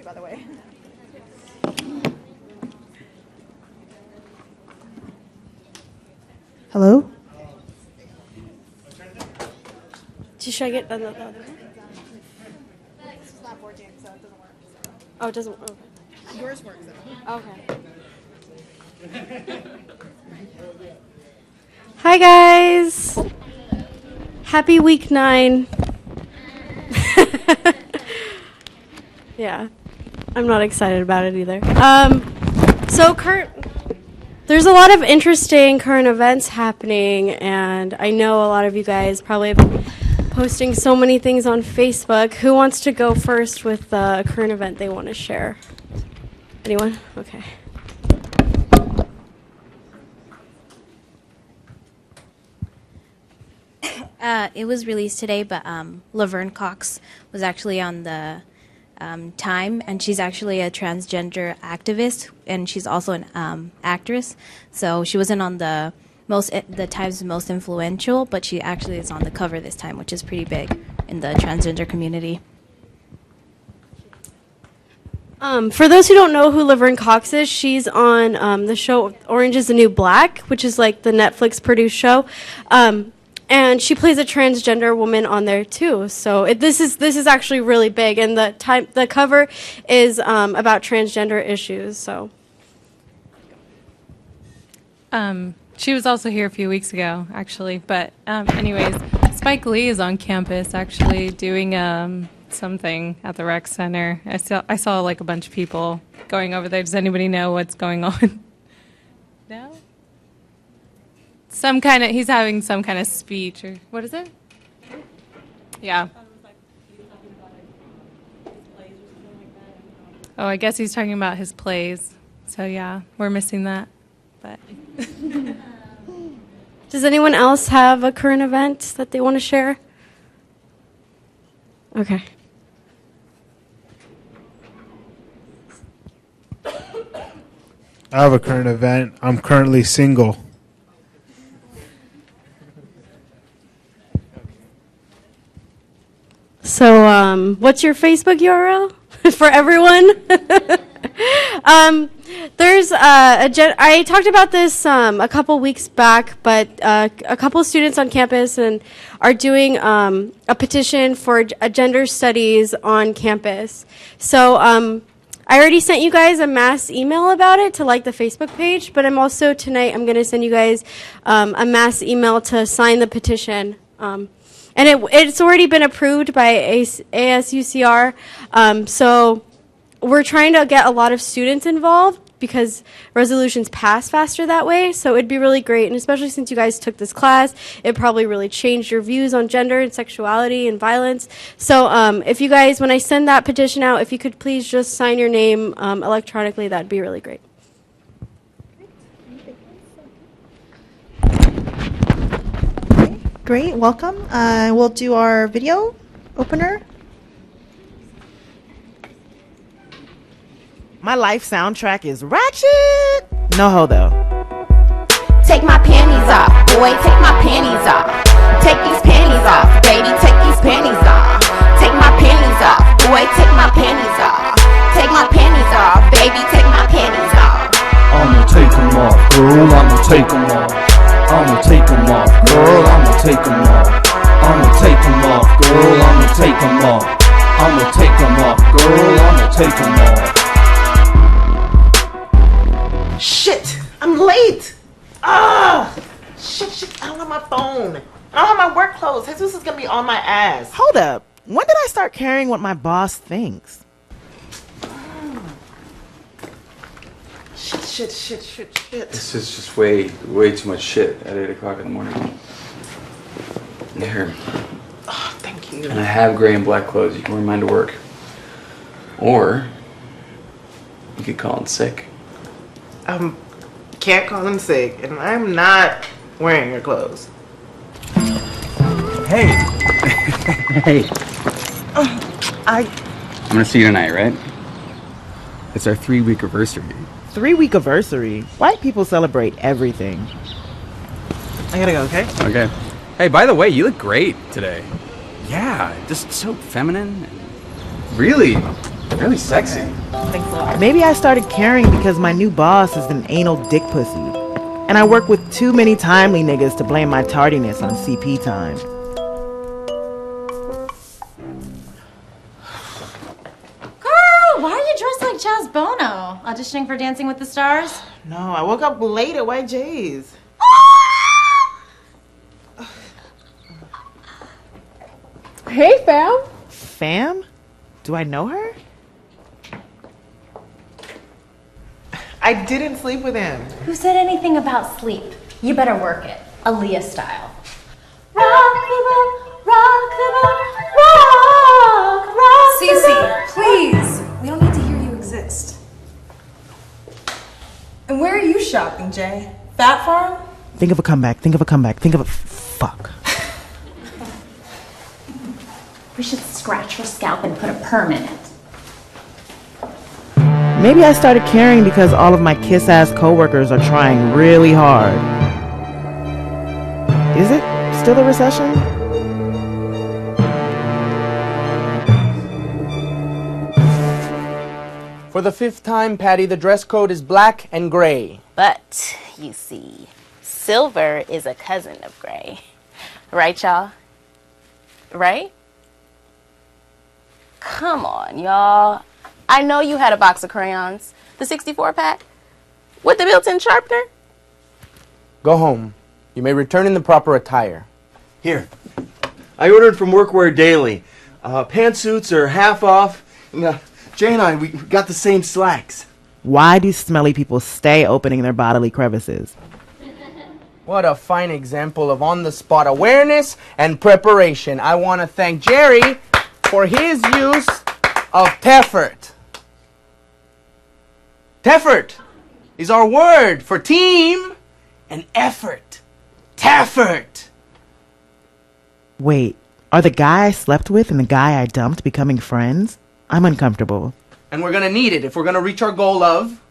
by the way. Hello? Should I get the other one? This is not working, so it doesn't work. Oh, it doesn't work. Yours works though. Okay. Hi, guys. Happy week 9. Yeah, I'm not excited about it either. There's a lot of interesting current events happening, and I know a lot of you guys probably have been posting so many things on Facebook. Who wants to go first with a current event they want to share? Anyone? Okay. It was released today, but Laverne Cox was actually on the Time, and she's actually a transgender activist, and she's also an actress. So she wasn't on the Time's most influential, but she actually is on the cover this time, which is pretty big in the transgender community. For those who don't know who Laverne Cox is, she's on the show Orange is the New Black, which is like the Netflix produced show. And she plays a transgender woman on there too. So this is actually really big, and the cover is about transgender issues. So she was also here a few weeks ago, actually. But anyways, Spike Lee is on campus actually doing something at the rec center. I saw like a bunch of people going over there. Does anybody know what's going on? No? He's having some kind of speech, or what is it? Yeah. Oh, I guess he's talking about his plays. So yeah, we're missing that. But does anyone else have a current event that they want to share? Okay. I have a current event. I'm currently single. So, what's your Facebook URL for everyone? I talked about this a couple weeks back, but a couple students on campus are doing a petition for gender studies on campus. So, I already sent you guys a mass email about it to like the Facebook page, but I'm going to send you guys a mass email to sign the petition. And it's already been approved by ASUCR, so we're trying to get a lot of students involved because resolutions pass faster that way, so it'd be really great, and especially since you guys took this class, it probably really changed your views on gender and sexuality and violence. So if you guys, when I send that petition out, if you could please just sign your name electronically, that'd be really great. Great, welcome. We'll do our video opener. My life soundtrack is ratchet. No hodo. Take my panties off, boy, take my panties off. Take these panties off, baby, take these panties off. Take my panties off, boy, take my panties off. Take my panties off, baby, take my panties off. I'ma take them off, girl, I'ma take them off. I'ma take them off, girl, I'ma take them off. I'ma take them off, girl, I'ma take them off. I'ma take them off, girl, I'ma take them off. Shit, I'm late. Shit, I don't have my phone. I don't have my work clothes. Jesus is gonna be on my ass. Hold up. When did I start caring what my boss thinks? Shit. This is just way too much shit at 8 o'clock in the morning. Here. Oh, thank you. And I have gray and black clothes. You can wear mine to work. Or you could call in sick. Can't call in sick, and I'm not wearing your clothes. Hey. Hey. I'm gonna see you tonight, right? It's our 3-week anniversary. 3-week anniversary. White people celebrate everything. I gotta go, okay? Okay. Hey, by the way, you look great today. Yeah, just so feminine. Really? Really sexy. Thanks a lot. Maybe I started caring because my new boss is an anal dick pussy. And I work with too many timely niggas to blame my tardiness on CP time. Girl, why are you dressed like Chaz Bono? Auditioning for Dancing with the Stars? No, I woke up late at YJ's. Hey, fam. Fam? Do I know her? I didn't sleep with him. Who said anything about sleep? You better work it. Aaliyah style. Rock the boat, rock the boat, rock the Cece, please. We don't need to hear you exist. And where are you shopping, Jay? Fat Farm? Think of a comeback, think of a comeback, think of a... Fuck. We should scratch her scalp and put a perm in it. Maybe I started caring because all of my kiss-ass coworkers are trying really hard. Is it still a recession? For the 5th time, Patty, the dress code is black and gray. But, you see, silver is a cousin of gray. Right, y'all? Right? Come on, y'all. I know you had a box of crayons. The 64 pack? With the built-in sharpener? Go home. You may return in the proper attire. Here. I ordered from Workwear Daily. Pantsuits are half off. And, Jay and I, we got the same slacks. Why do smelly people stay opening their bodily crevices? What a fine example of on-the-spot awareness and preparation. I want to thank Jerry for his use of Teffert. Teffert is our word for team and effort. Teffert. Wait, are the guy I slept with and the guy I dumped becoming friends? I'm uncomfortable. And we're going to need it if we're going to reach our goal of...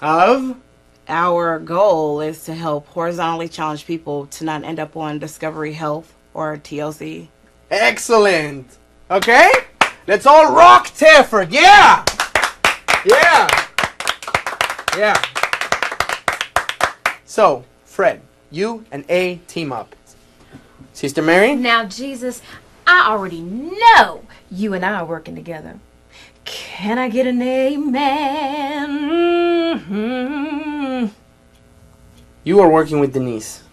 Our goal is to help horizontally challenged people to not end up on Discovery Health or TLC. Excellent. Okay? Let's all rock Teffert. Yeah! Yeah! Yeah. So, Fred, you and A team up. Sister Mary? Now, Jesus, I already know you and I are working together. Can I get an amen? Mm-hmm. You are working with Denise.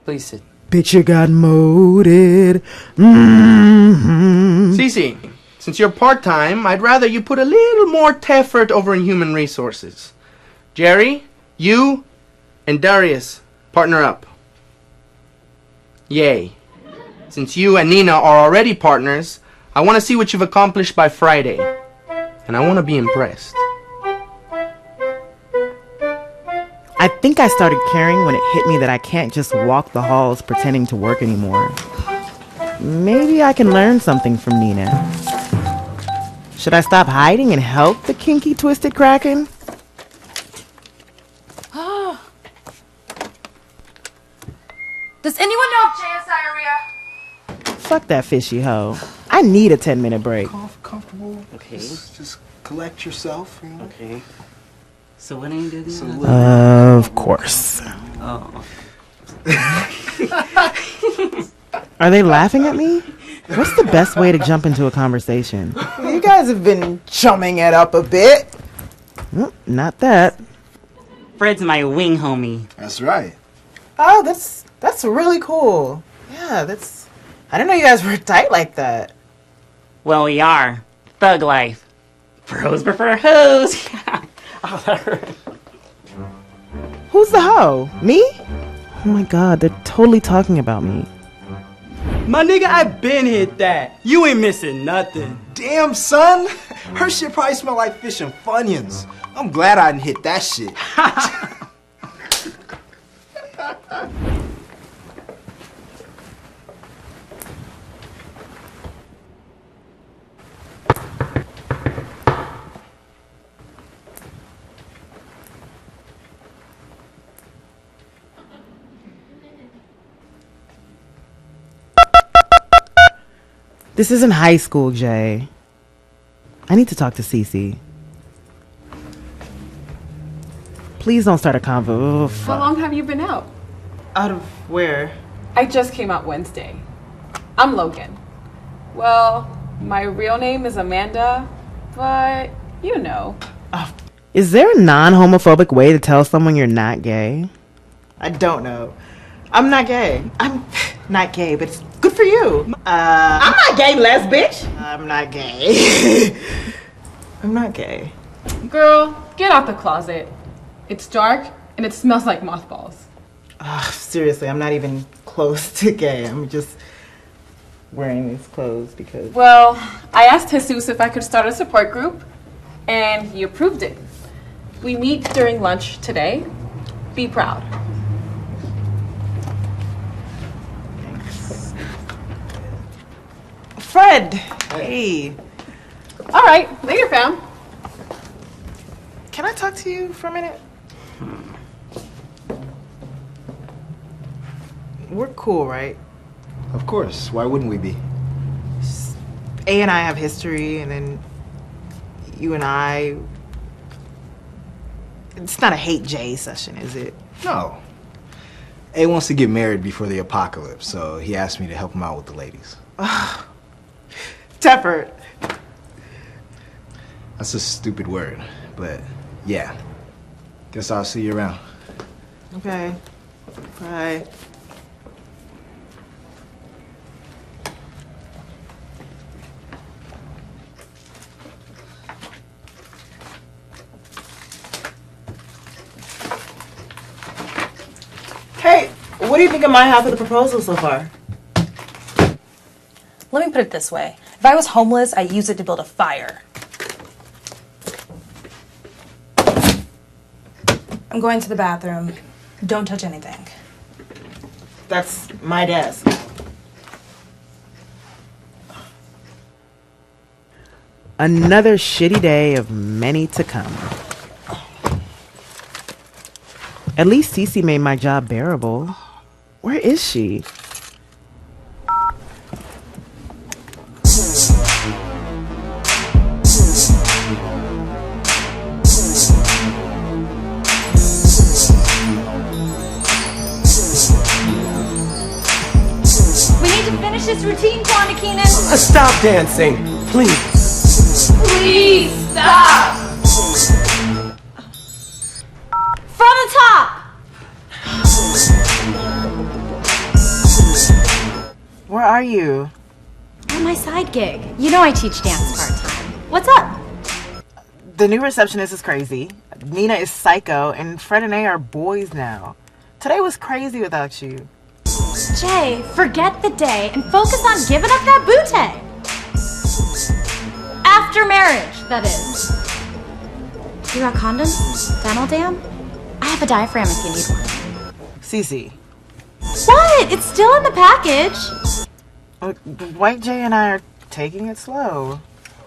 Please sit. Bitch, you got moded. Mm-hmm. Cece, since you're part-time, I'd rather you put a little more effort over in human resources. Jerry, you and Darius, partner up. Yay. Since you and Nina are already partners, I want to see what you've accomplished by Friday. And I want to be impressed. I think I started caring when it hit me that I can't just walk the halls pretending to work anymore. Maybe I can learn something from Nina. Should I stop hiding and help the kinky twisted kraken? Does anyone know if Jay has diarrhea? Fuck that fishy hoe. I need a 10-minute break. Comfortable. Okay. Just collect yourself. You know? Okay. So when are you doing this? Of course. Oh. Are they laughing at me? What's the best way to jump into a conversation? You guys have been chumming it up a bit. Not that. Fred's my wing homie. That's right. Oh, that's really cool. Yeah, I didn't know you guys were tight like that. Well, we are. Thug life. Bros prefer hoes. Oh, that hurt. Who's the hoe? Me? Oh my god, they're totally talking about me. My nigga, I been hit that. You ain't missing nothing. Damn, son. Her shit probably smell like fish and Funyuns. I'm glad I didn't hit that shit. This isn't high school, Jay. I need to talk to Cece. Please don't start a convo. Ugh, How long have you been out? Out of where? I just came out Wednesday. I'm Logan. Well, my real name is Amanda, but you know. Is there a non-homophobic way to tell someone you're not gay? I don't know. I'm not gay. I'm not gay, but it's good for you. I'm not gay, les bitch. I'm not gay. I'm not gay. Girl, get out the closet. It's dark and it smells like mothballs. Seriously, I'm not even close to gay. I'm just wearing these clothes because... Well, I asked Jesus if I could start a support group, and he approved it. We meet during lunch today. Be proud. Fred! Hey. All right, later, fam. Can I talk to you for a minute? We're cool, right? Of course. Why wouldn't we be? A and I have history, and then you and I... It's not a hate Jay session, is it? No. A wants to get married before the apocalypse, so he asked me to help him out with the ladies. Tepper. That's a stupid word, but yeah. Guess I'll see you around. Okay. Bye. Hey, what do you think of my half of the proposal so far? Let me put it this way. If I was homeless, I'd use it to build a fire. I'm going to the bathroom. Don't touch anything. That's my desk. Another shitty day of many to come. At least Cece made my job bearable. Where is she? We need to finish this routine, Keenan. Stop dancing, please. Please stop. From the top. Where are you? On my side gig. You know I teach dance part-time. What's up? The new receptionist is crazy. Nina is psycho, and Fred and A are boys now. Today was crazy without you. Jay, forget the day and focus on giving up that bootay. After marriage, that is. You got condoms? Dental dam? I have a diaphragm if you need one. Cece. What? It's still in the package. White Jay and I are taking it slow.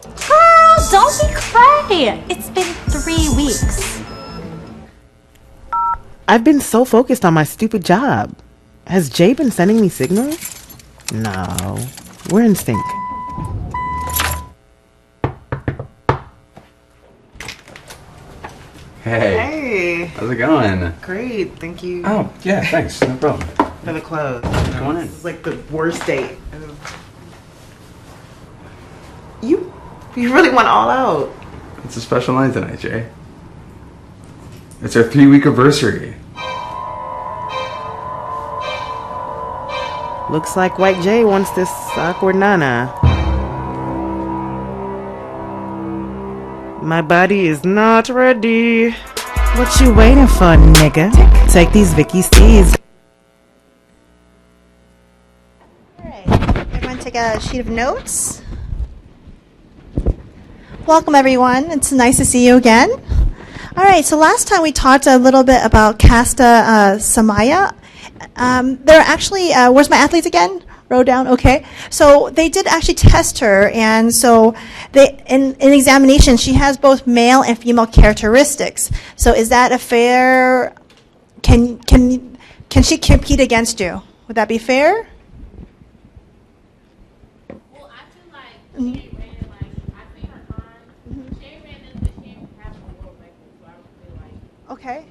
Girl, don't be cray. It's been 3 weeks. I've been so focused on my stupid job. Has Jay been sending me signals? No. We're in sync. Hey. Hey. How's it going? Great, thank you. Oh, yeah, thanks. No problem. For the clothes. Come on in. This is like the worst date. You really went all out. It's a special night tonight, Jay. It's our 3-week anniversary. Looks like White Jay wants this awkward nana. My body is not ready. What you waiting for, nigga? Take these Vicky Steeds. Everyone take a sheet of notes. Welcome, everyone. It's nice to see you again. All right, so last time we talked a little bit about Casta Samaya. They're actually, where's my athletes again? Wrote down, okay. So they did actually test her, and so they in examination, she has both male and female characteristics. So is that a fair, can she compete against you? Would that be fair? Well, after Okay.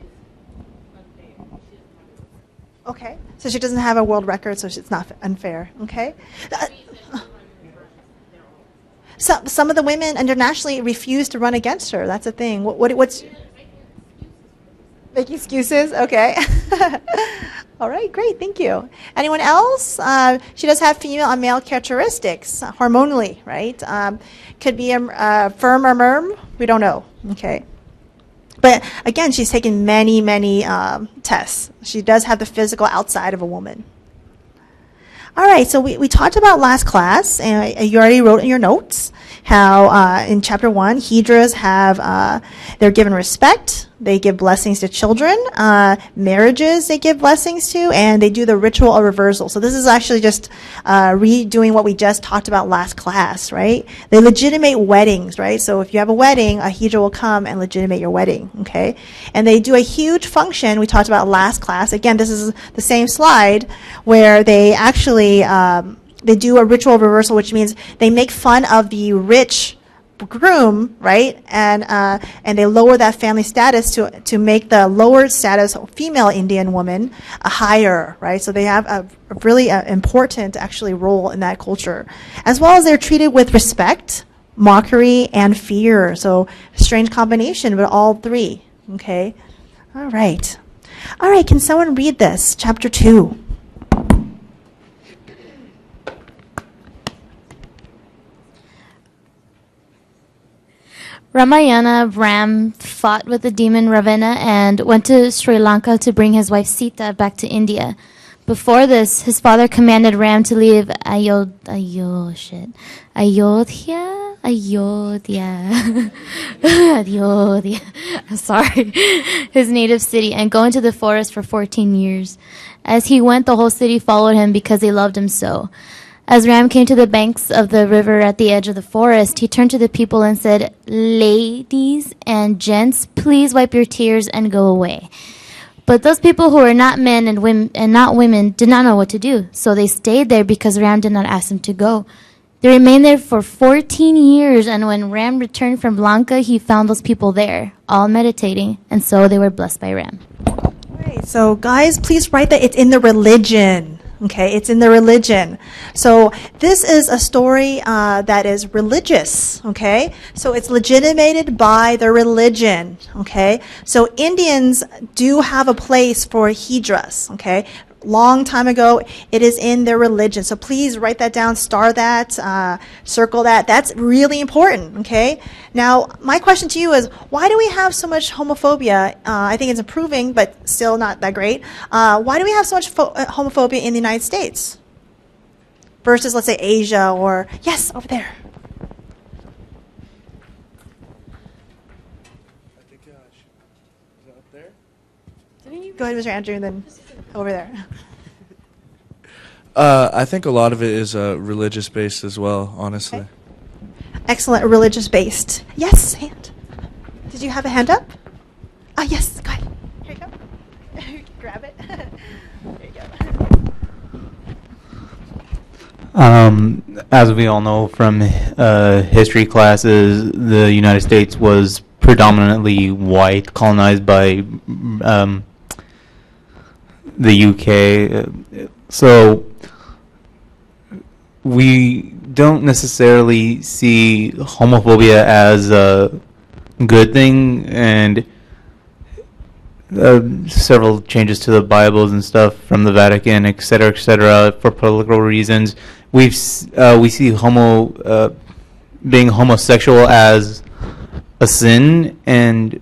Okay. So she doesn't have a world record, so it's not unfair. Okay. Some of the women internationally refuse to run against her. That's the thing. What's make excuses? Okay. All right, great, thank you. Anyone else? She does have female and male characteristics, hormonally, right? Could be a firm or merm, we don't know, okay. But again, she's taken many tests. She does have the physical outside of a woman. All right, so we talked about last class, and you already wrote in your notes how in chapter 1, Hijras have, they're given respect, they give blessings to children, marriages they give blessings to, and they do the ritual of reversal. So this is actually just redoing what we just talked about last class, right? They legitimate weddings, right? So if you have a wedding, a Hijra will come and legitimate your wedding, okay? And they do a huge function we talked about last class. Again, this is the same slide where they actually they do a ritual of reversal, which means they make fun of the rich groom, right? And they lower that family status to make the lower status female Indian woman higher, right? So they have a really important actually role in that culture, as well as they're treated with respect, mockery, and fear. So strange combination, but all three. Okay. All right. Can someone read this? Chapter 2. Ramayana, Ram fought with the demon Ravana and went to Sri Lanka to bring his wife Sita back to India. Before this, his father commanded Ram to leave Ayodhya, I'm sorry, his native city, and go into the forest for 14 years. As he went, the whole city followed him because they loved him so. As Ram came to the banks of the river at the edge of the forest, he turned to the people and said, "Ladies and gents, please wipe your tears and go away." But those people who were not men and not women did not know what to do, so they stayed there because Ram did not ask them to go. They remained there for 14 years, and when Ram returned from Lanka, he found those people there, all meditating, and so they were blessed by Ram. All right, so guys, please write that it's in the religion. Okay, it's in the religion. So this is a story that is religious, okay? So it's legitimated by the religion, okay? So Indians do have a place for Hijras, okay? Long time ago, it is in their religion. So please write that down, star that, circle that. That's really important, okay? Now, my question to you is, why do we have so much homophobia? I think it's improving, but still not that great. Why do we have so much homophobia in the United States versus, let's say, Asia or, yes, over there. I think, is that up there? Go ahead, Mr. Andrew, and then over there. I think a lot of it is religious based as well, honestly. Okay. Excellent, religious based. Yes, hand. Did you have a hand up? Yes, go ahead. Here you go. You can grab it. There you go. As we all know from history classes, the United States was predominantly white, colonized by the UK. So we don't necessarily see homophobia as a good thing, and several changes to the Bibles and stuff from the Vatican, et cetera, for political reasons. We see being homosexual as a sin, and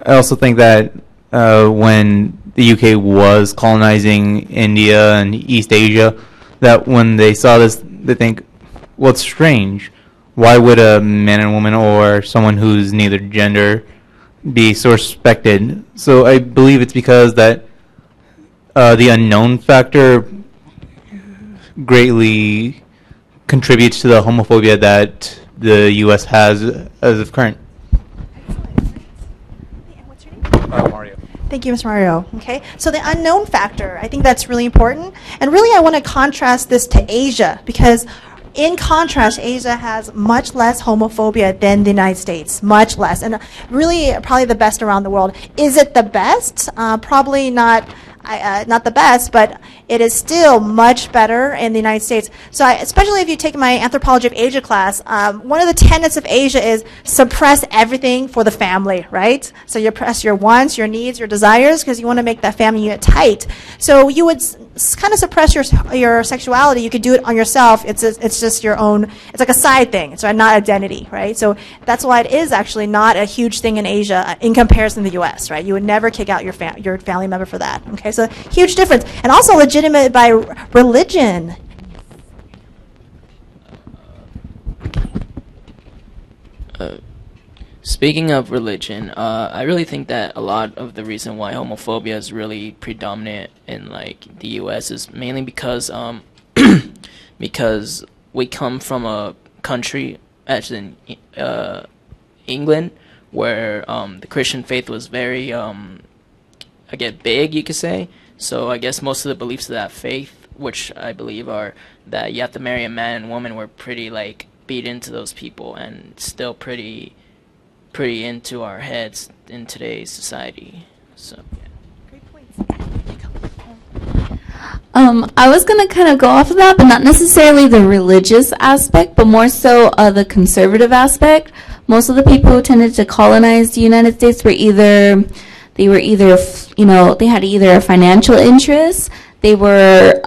I also think that when the UK was colonizing India and East Asia, that when they saw this, they think, well, it's strange. Why would a man and woman or someone who's neither gender be so respected? So I believe it's because that the unknown factor greatly contributes to the homophobia that the U.S. has as of current. Mario. Thank you, Ms. Mario. Okay, so the unknown factor, I think that's really important. And really, I want to contrast this to Asia, because In contrast, Asia has much less homophobia than the United States, much less, and really probably the best around the world. Is it the best? Probably not. Not the best, but it is still much better in the United States. So especially if you take my Anthropology of Asia class, one of the tenets of Asia is suppress everything for the family, right? So you suppress your wants, your needs, your desires, because you want to make that family unit tight. So you would kind of suppress your sexuality. You could do it on yourself. It's just your own, it's like a side thing. It's not identity, right? So that's why it is actually not a huge thing in Asia in comparison to the U.S., right? You would never kick out your family member for that, okay? So huge difference. And also legitimate by religion. Speaking of religion, I really think that a lot of the reason why homophobia is really predominant in like the U.S. is mainly because because we come from a country, as in England, where the Christian faith was very big, you could say. So I guess most of the beliefs of that faith, which I believe are that you have to marry a man and woman, were pretty like beat into those people and still pretty into our heads in today's society. So I was going to kind of go off of that, but not necessarily the religious aspect, but more so the conservative aspect. Most of the people who tended to colonize the United States were either they had either a financial interest, they were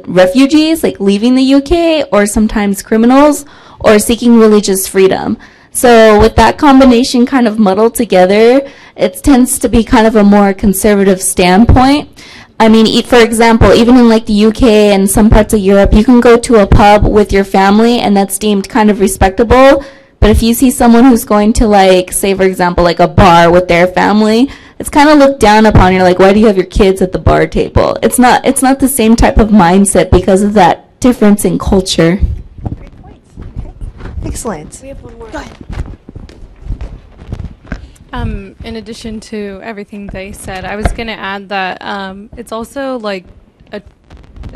refugees, like leaving the UK, or sometimes criminals, or seeking religious freedom. So with that combination kind of muddled together, it tends to be kind of a more conservative standpoint. I mean, for example, even in like the UK and some parts of Europe, you can go to a pub with your family and that's deemed kind of respectable. But if you see someone who's going to like, say for example, like a bar with their family, it's kind of looked down upon. You're like, why do you have your kids at the bar table? It's not the same type of mindset because of that difference in culture. Great points. Okay. Excellent. We have one more. Go ahead. In addition to everything they said, I was going to add that it's also like I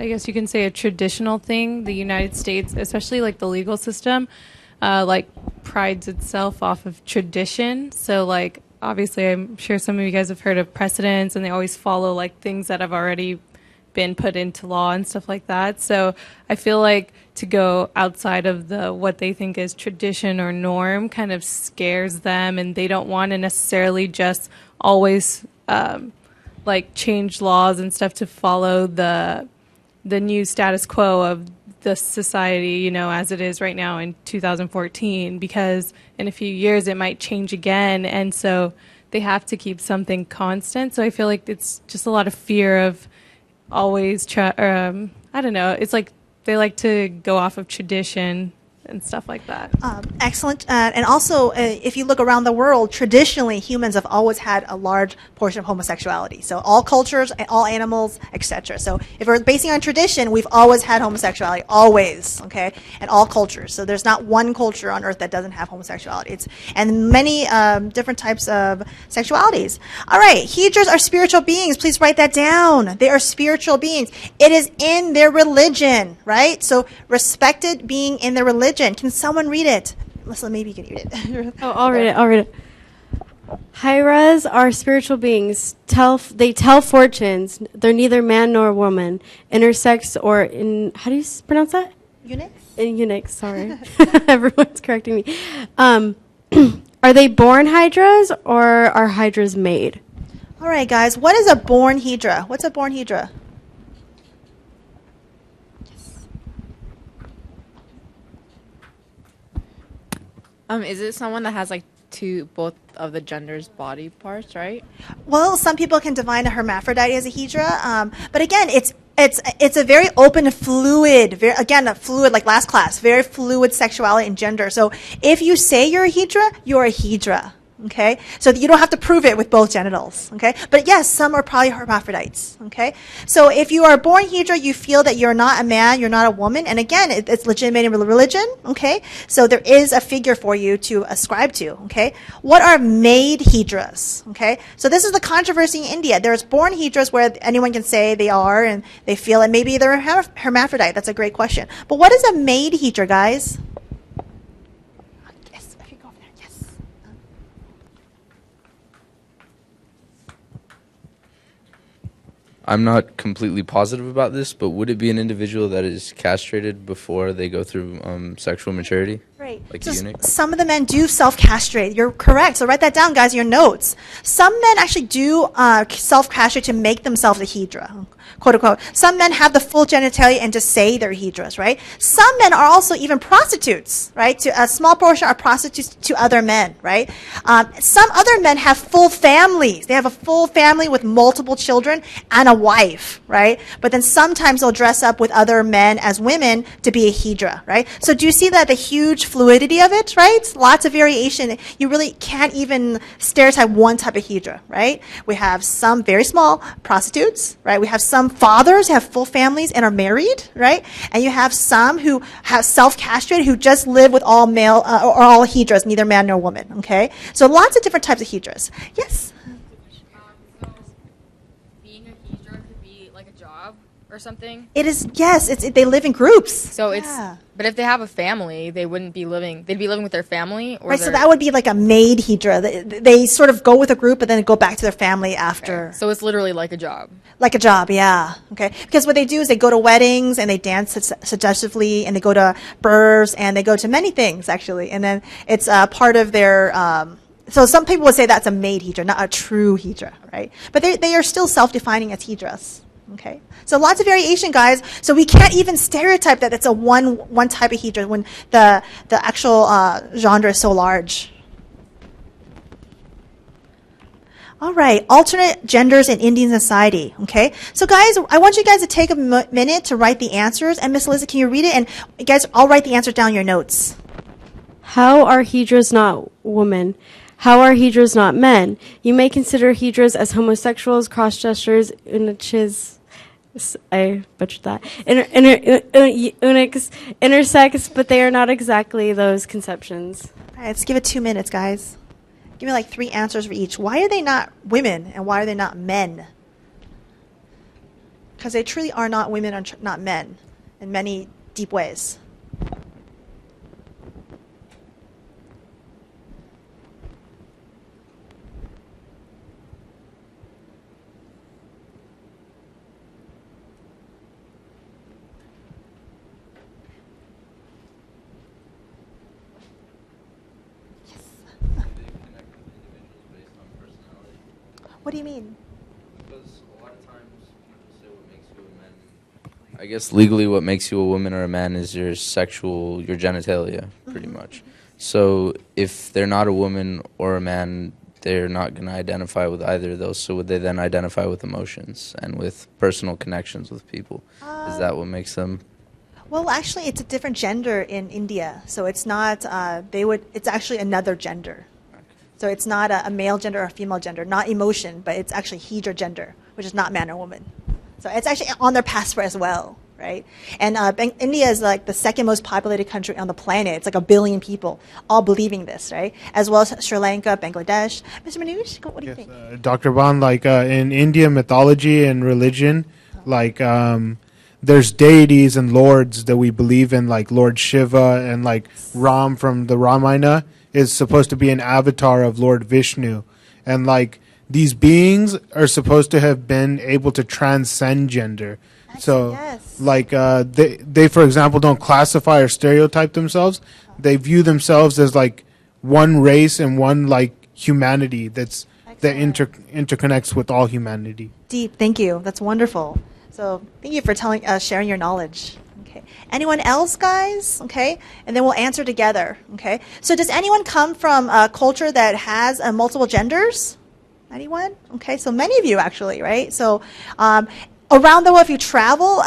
guess you can say a traditional thing. The United States, especially like the legal system, like prides itself off of tradition. So like obviously I'm sure some of you guys have heard of precedents, and they always follow like things that have already been put into law and stuff like that. So I feel like to go outside of what they think is tradition or norm kind of scares them, and they don't want to necessarily just always like change laws and stuff to follow the new status quo of the society, as it is right now in 2014, because in a few years it might change again, and so they have to keep something constant. So I feel like it's just a lot of fear of always I don't know, it's like they like to go off of tradition and stuff like that. Excellent. And also, if you look around the world, traditionally humans have always had a large portion of homosexuality. So all cultures, all animals, etc. So if we're basing on tradition, we've always had homosexuality, always, okay, and all cultures. So there's not one culture on earth that doesn't have homosexuality. And many different types of sexualities. All right, Hijras are spiritual beings. Please write that down. They are spiritual beings. It is in their religion, right? So respected being in their religion. Can someone read it? Listen, maybe you can read it. I'll read it. Hijras are spiritual beings. They tell fortunes. They're neither man nor woman. Intersex or how do you pronounce that? Eunuchs? Eunuchs, sorry. Everyone's correcting me. Are they born Hijras or are Hijras made? All right, guys. What is a born Hijra? What's a born Hijra? Is it someone that has like both of the gender's body parts, right? Well, some people can define a hermaphrodite as a Hijra, but again, it's a very open, fluid, a fluid like last class, very fluid sexuality and gender. So if you say you're a Hijra, you're a Hijra. Okay, so you don't have to prove it with both genitals. Okay, but yes, some are probably hermaphrodites. Okay, so if you are born Hijra, you feel that you're not a man, you're not a woman, and again, it's legitimate in religion. Okay, so there is a figure for you to ascribe to. Okay, what are made Hijras? Okay, so this is the controversy in India. There's born Hijras where anyone can say they are, and they feel that maybe they're a hermaphrodite. That's a great question. But what is a made Hijra, guys? I'm not completely positive about this, but would it be an individual that is castrated before they go through sexual maturity? Right. Like So a eunuch? some of the men do self-castrate. You're correct. So write that down, guys, in your notes. Some men actually do self-castrate to make themselves a Hijra, quote unquote. Some men have the full genitalia and just say they're Hijras, right? Some men are also even prostitutes, right? To a small portion are prostitutes to other men, right? Some other men have full families. They have a full family with multiple children and a wife, right? But then sometimes they'll dress up with other men as women to be a Hijra, right? So do you see that the huge fluidity of it, right? Lots of variation. You really can't even stereotype one type of Hijra, right? We have some very small prostitutes, right? We have some fathers who have full families and are married, right? And you have some who have self-castrated who just live with all male or all Hijras, neither man nor woman, okay? So lots of different types of Hijras. Yes? Or something. It is, yes, they live in groups. So it's, but if they have a family, they wouldn't be living, they'd be living with their family. Or Right, so that would be like a maid Hijra. They sort of go with a group, but then go back to their family after. Okay. So it's literally like a job. Like a job, yeah. Okay, because what they do is they go to weddings and they dance suggestively, and they go to births and they go to many things actually, and then it's part of their. So some people would say that's a maid Hijra, not a true Hijra, right? But they are still self-defining as Hijras. Okay, so lots of variation, guys. So we can't even stereotype that it's a one type of Hijra when the actual genre is so large. All right, alternate genders in Indian society. Okay, so guys, I want you guys to take a minute to write the answers. And Miss Elizabeth, can you read it? And you guys, I'll write the answers down in your notes. How are Hijras not women? How are Hijras not men? You may consider Hijras as homosexuals, cross-dressers, eunuchs. I butchered that. Eunuchs, intersex, but they are not exactly those conceptions. All right, let's give it 2 minutes, guys. Give me like 3 answers for each. Why are they not women and why are they not men? Because they truly are not women or not men in many deep ways. What do you mean? Because a lot of times people say what makes you a man. I guess legally what makes you a woman or a man is your genitalia, pretty much. So if they're not a woman or a man, they're not going to identify with either of those. So would they then identify with emotions and with personal connections with people? Is that what makes them? Well, actually, it's a different gender in India. So it's not, it's actually another gender. So it's not a male gender or a female gender, not emotion, but it's actually Hijra gender, which is not man or woman. So it's actually on their passport as well, right? And India is like the second most populated country on the planet. It's like 1 billion people all believing this, right? As well as Sri Lanka, Bangladesh. Mr. Manoush, what do you think? Dr. Banh, like in Indian mythology and religion, like there's deities and lords that we believe in, like Lord Shiva and like Ram from the Ramayana is supposed to be an avatar of Lord Vishnu. And like these beings are supposed to have been able to transcend gender. So like they for example don't classify or stereotype themselves. They view themselves as like one race and one like humanity that interconnects with all humanity. Deep, thank you. That's wonderful. So thank you for sharing your knowledge. Okay. Anyone else, guys? Okay. And then we'll answer together. Okay. So does anyone come from a culture that has multiple genders? Anyone? Okay. So many of you actually, right? So around the world, if you travel,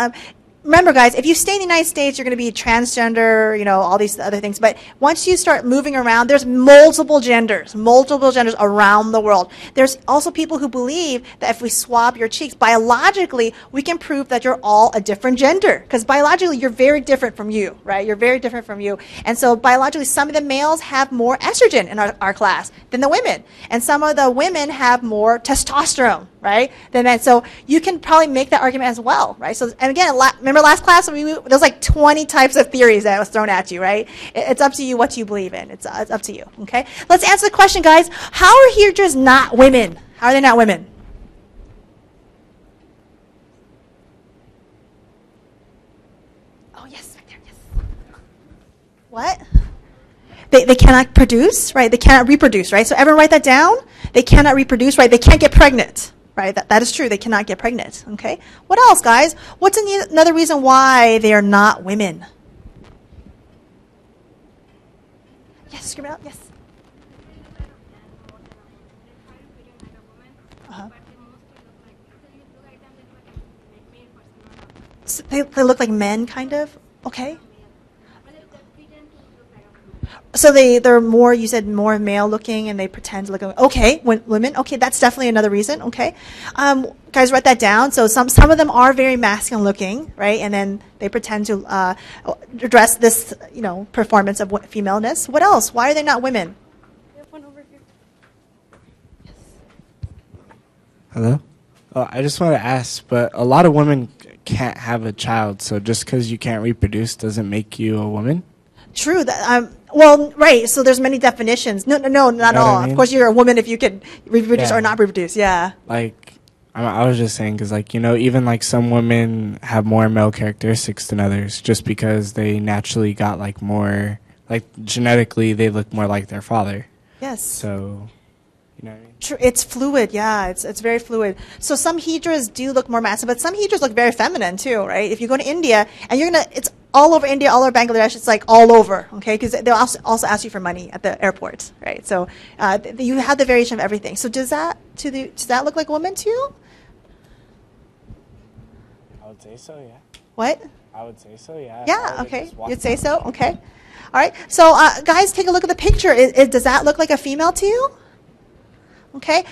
remember, guys, if you stay in the United States, you're going to be transgender, all these other things. But once you start moving around, there's multiple genders around the world. There's also people who believe that if we swab your cheeks, biologically, we can prove that you're all a different gender. Because biologically, you're very different from you, right? You're very different from you. And so biologically, some of the males have more estrogen in our class than the women. And some of the women have more testosterone, right, than men. So you can probably make that argument as well, right? So, and again, remember last class, there's like 20 types of theories that was thrown at you, right? It's up to you what you believe in. It's up to you, okay? Let's answer the question, guys. How are Hijras not women? How are they not women? Oh, yes, right there, yes. What? They cannot produce, right? They cannot reproduce, right? So everyone write that down. They cannot reproduce, right? They can't get pregnant. Right, that is true. They cannot get pregnant. Okay. What else, guys? What's another reason why they are not women? Yes, scream it out. Yes. Uh-huh. So they look like men, kind of. Okay. So they're more, you said more male looking, and they pretend to look, okay, women, okay, that's definitely another reason, okay. Guys, write that down. So some of them are very masculine looking, right, and then they pretend to address this, performance of femaleness. What else? Why are they not women? We have one over here. Yes. Hello? I just want to ask, but a lot of women can't have a child, so just because you can't reproduce doesn't make you a woman? True. Well, right. So there's many definitions. No, not all. I mean? Of course, you're a woman if you can reproduce or not reproduce. Yeah. Like, I was just saying, because, even, some women have more male characteristics than others just because they naturally got, more, genetically, they look more like their father. Yes. So, you know what I mean? True. It's fluid. Yeah, it's very fluid. So some Hijras do look more masculine, but some Hijras look very feminine, too, right? If you go to India, and it's all over India, all over Bangladesh, it's all over, okay? Because they'll also ask you for money at the airport, right? So you have the variation of everything. So does that look like a woman to you? I would say so, yeah. What? I would say so, yeah. Yeah, okay. You'd say so? Okay. All right. So guys, take a look at the picture. Does that look like a female to you? Okay.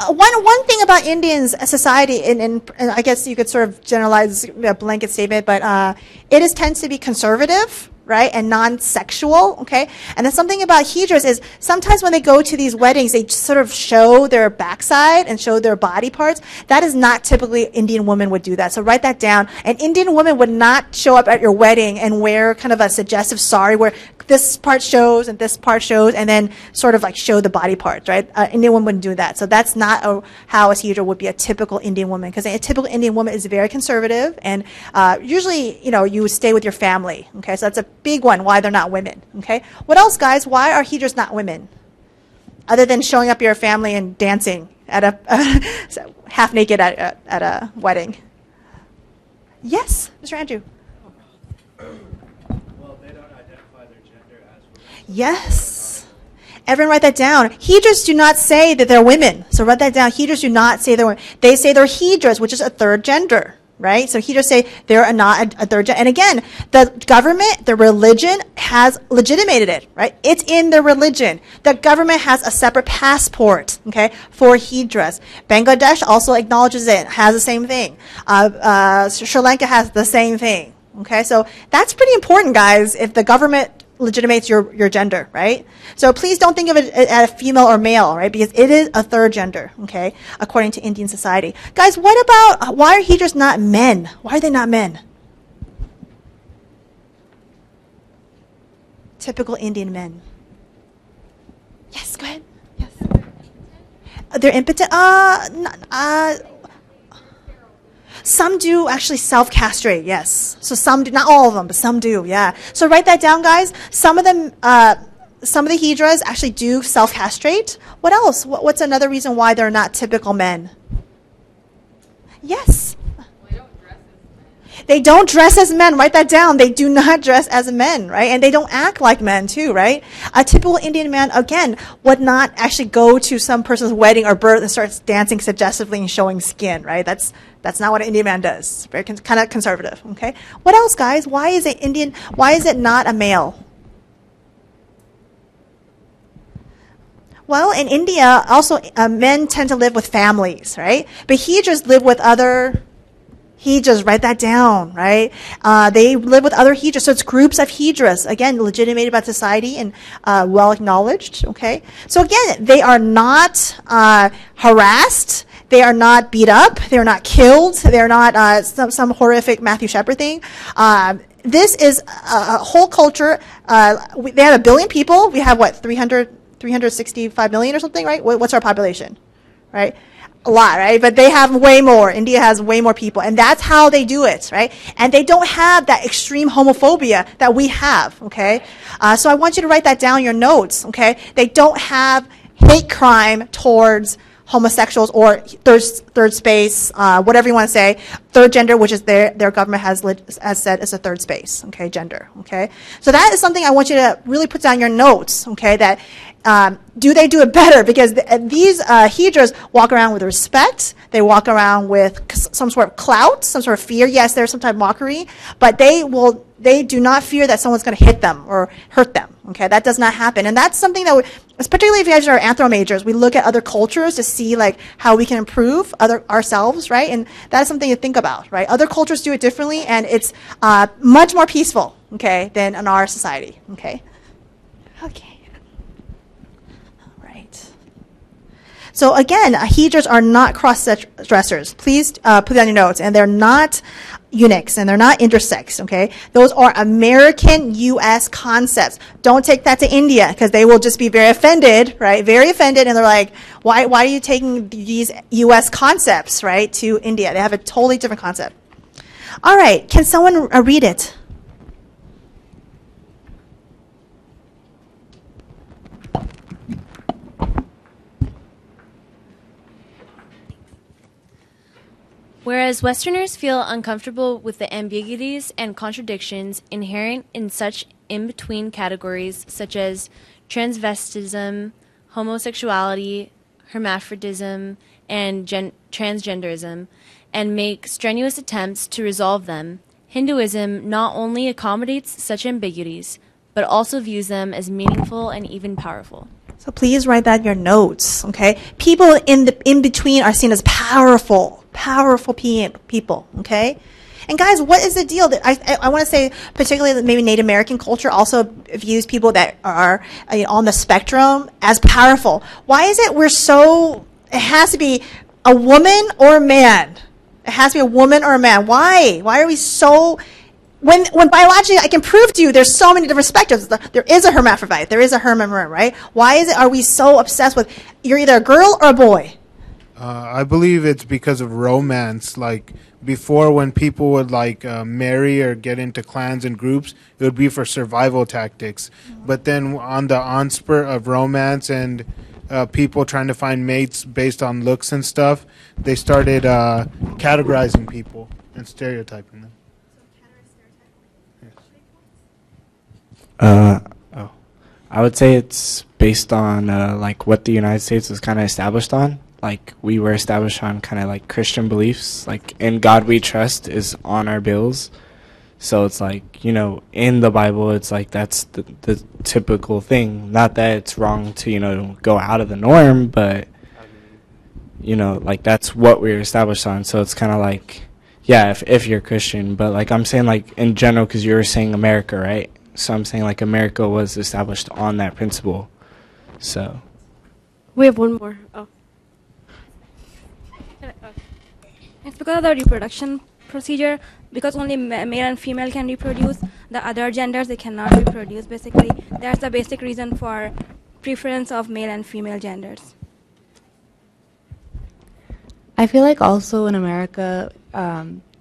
One thing about Indian society, and I guess you could sort of generalize a blanket statement, but tends to be conservative, right, and non-sexual, okay? And then something about Hijras is sometimes when they go to these weddings, they sort of show their backside and show their body parts. That is not typically Indian woman would do that. So write that down. An Indian woman would not show up at your wedding and wear kind of a suggestive sari where this part shows and this part shows, and then sort of show the body parts, right? Indian woman wouldn't do that. So that's not how a Hijra would be a typical Indian woman, because a typical Indian woman is very conservative, and usually, you would stay with your family, okay? So that's a big one, why they're not women, okay? What else, guys? Why are Hijras not women? Other than showing up your family and dancing at half naked at a wedding. Yes, Mr. Andrew. Yes. Everyone write that down. Hijras do not say that they're women. So write that down. Hijras do not say they're women. They say they're Hijras, which is a third gender, right? So Hijras say they're not a third gender. And again, the government, the religion has legitimated it, right? It's in the religion. The government has a separate passport, okay, for Hijras. Bangladesh also acknowledges it, has the same thing. Sri Lanka has the same thing, okay? So that's pretty important, guys, if the government legitimates your gender, right? So please don't think of it as a female or male, right? Because it is a third gender, okay, according to Indian society. Guys, what about, why are Hijras not men? Why are they not men? Typical Indian men. Yes, go ahead. Yes. They're impotent? Some do actually self-castrate, yes. So some do, not all of them, but some do, yeah. So write that down, guys. Some of them, some of the Hijras actually do self-castrate. What else? What's another reason why they're not typical men? Yes. They don't dress as men. Write that down. They do not dress as men, right? And they don't act like men too, right? A typical Indian man, again, would not actually go to some person's wedding or birth and start dancing suggestively and showing skin, right? That's not what an Indian man does. Very kind of conservative, okay? What else, guys? Why is it not a male? Well, in India, also men tend to live with families, right? But Hijras live with other Hijras. Write that down, right? They live with other Hijras, so it's groups of Hijras. Again, legitimated by society and well acknowledged. Okay, so again, they are not harassed. They are not beat up. They are not killed. They are not some horrific Matthew Shepard thing. This is a whole culture. They have 1 billion people. We have what, 365 million or something, right? What's our population, right? A lot, right? But they have way more. India has way more people, and that's how they do it, right? And they don't have that extreme homophobia that we have, okay? So I want you to write that down in your notes, okay? They don't have hate crime towards homosexuals or third space, whatever you want to say, third gender, which is their government has said is a third space, okay, gender, okay? So that is something I want you to really put down your notes, okay, that do they do it better? Because these Hijras walk around with respect. They walk around with some sort of clout, some sort of fear. Yes, there's some type of mockery, but they do not fear that someone's going to hit them or hurt them. Okay, that does not happen. And that's something that, particularly if you guys are anthro majors, we look at other cultures to see like how we can improve ourselves, right? And that's something to think about, right? Other cultures do it differently, and it's much more peaceful, okay, than in our society, okay? Okay. So again, Hijras are not cross-dressers. Please put that in your notes. And they're not eunuchs, and they're not intersex, okay? Those are American U.S. concepts. Don't take that to India, because they will just be very offended, right? Very offended, and they're like, why are you taking these U.S. concepts, right, to India? They have a totally different concept. All right, can someone read it? Whereas Westerners feel uncomfortable with the ambiguities and contradictions inherent in such in-between categories such as transvestism, homosexuality, hermaphroditism, and transgenderism, and make strenuous attempts to resolve them, Hinduism not only accommodates such ambiguities, but also views them as meaningful and even powerful. So please write that in your notes, okay? People in between are seen as powerful people, okay? And guys, what is the deal? That I want to say, particularly that maybe Native American culture also views people that are on the spectrum as powerful. Why is it it has to be a woman or a man? It has to be a woman or a man. Why? Why are we so... When biologically, I can prove to you there's so many different spectrums. There is a hermaphrodite. There is a hermaphrodite, right? Why are we so obsessed with you're either a girl or a boy? I believe it's because of romance. Like before, when people would marry or get into clans and groups, it would be for survival tactics. But then on the onspurt of romance and people trying to find mates based on looks and stuff, they started categorizing people and stereotyping them. I would say it's based on what the United States was kind of established on. Like we were established on kind of like Christian beliefs, like in God we trust is on our bills. So it's like, in the Bible, it's like that's the typical thing. Not that it's wrong to, go out of the norm, but, like that's what we were established on. So it's kind of like, yeah, if you're Christian, but like I'm saying like in general, because you were saying America, right? So I'm saying like America was established on that principle. So we have one more. Oh. It's because of the reproduction procedure, because only male and female can reproduce. The other genders, they cannot reproduce, basically. That's the basic reason for preference of male and female genders. I feel like also in America,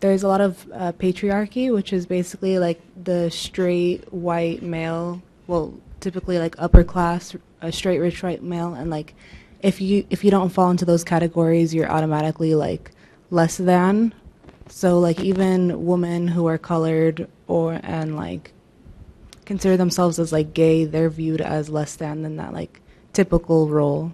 there's a lot of patriarchy, which is basically like the straight white male, well, typically like upper class, a straight rich white male, and like if you don't fall into those categories, you're automatically like less than, So like even women who are colored and like consider themselves as like gay, they're viewed as less than that like typical role.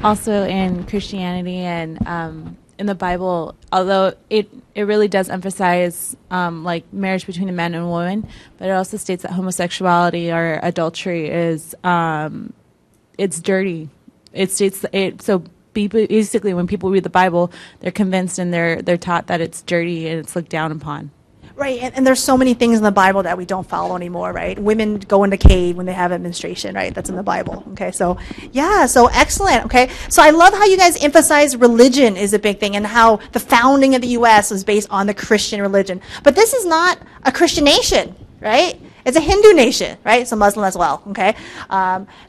Also in Christianity and in the Bible, although it really does emphasize like marriage between a man and a woman, but it also states that homosexuality or adultery is it's dirty. It states so basically when people read the Bible, they're convinced and they're taught that it's dirty and it's looked down upon. Right, and there's so many things in the Bible that we don't follow anymore, right? Women go in the cave when they have menstruation, right? That's in the Bible, okay? So, yeah, so excellent, okay? So I love how you guys emphasize religion is a big thing and how the founding of the U.S. was based on the Christian religion. But this is not a Christian nation, right? It's a Hindu nation, right? It's a Muslim as well, okay?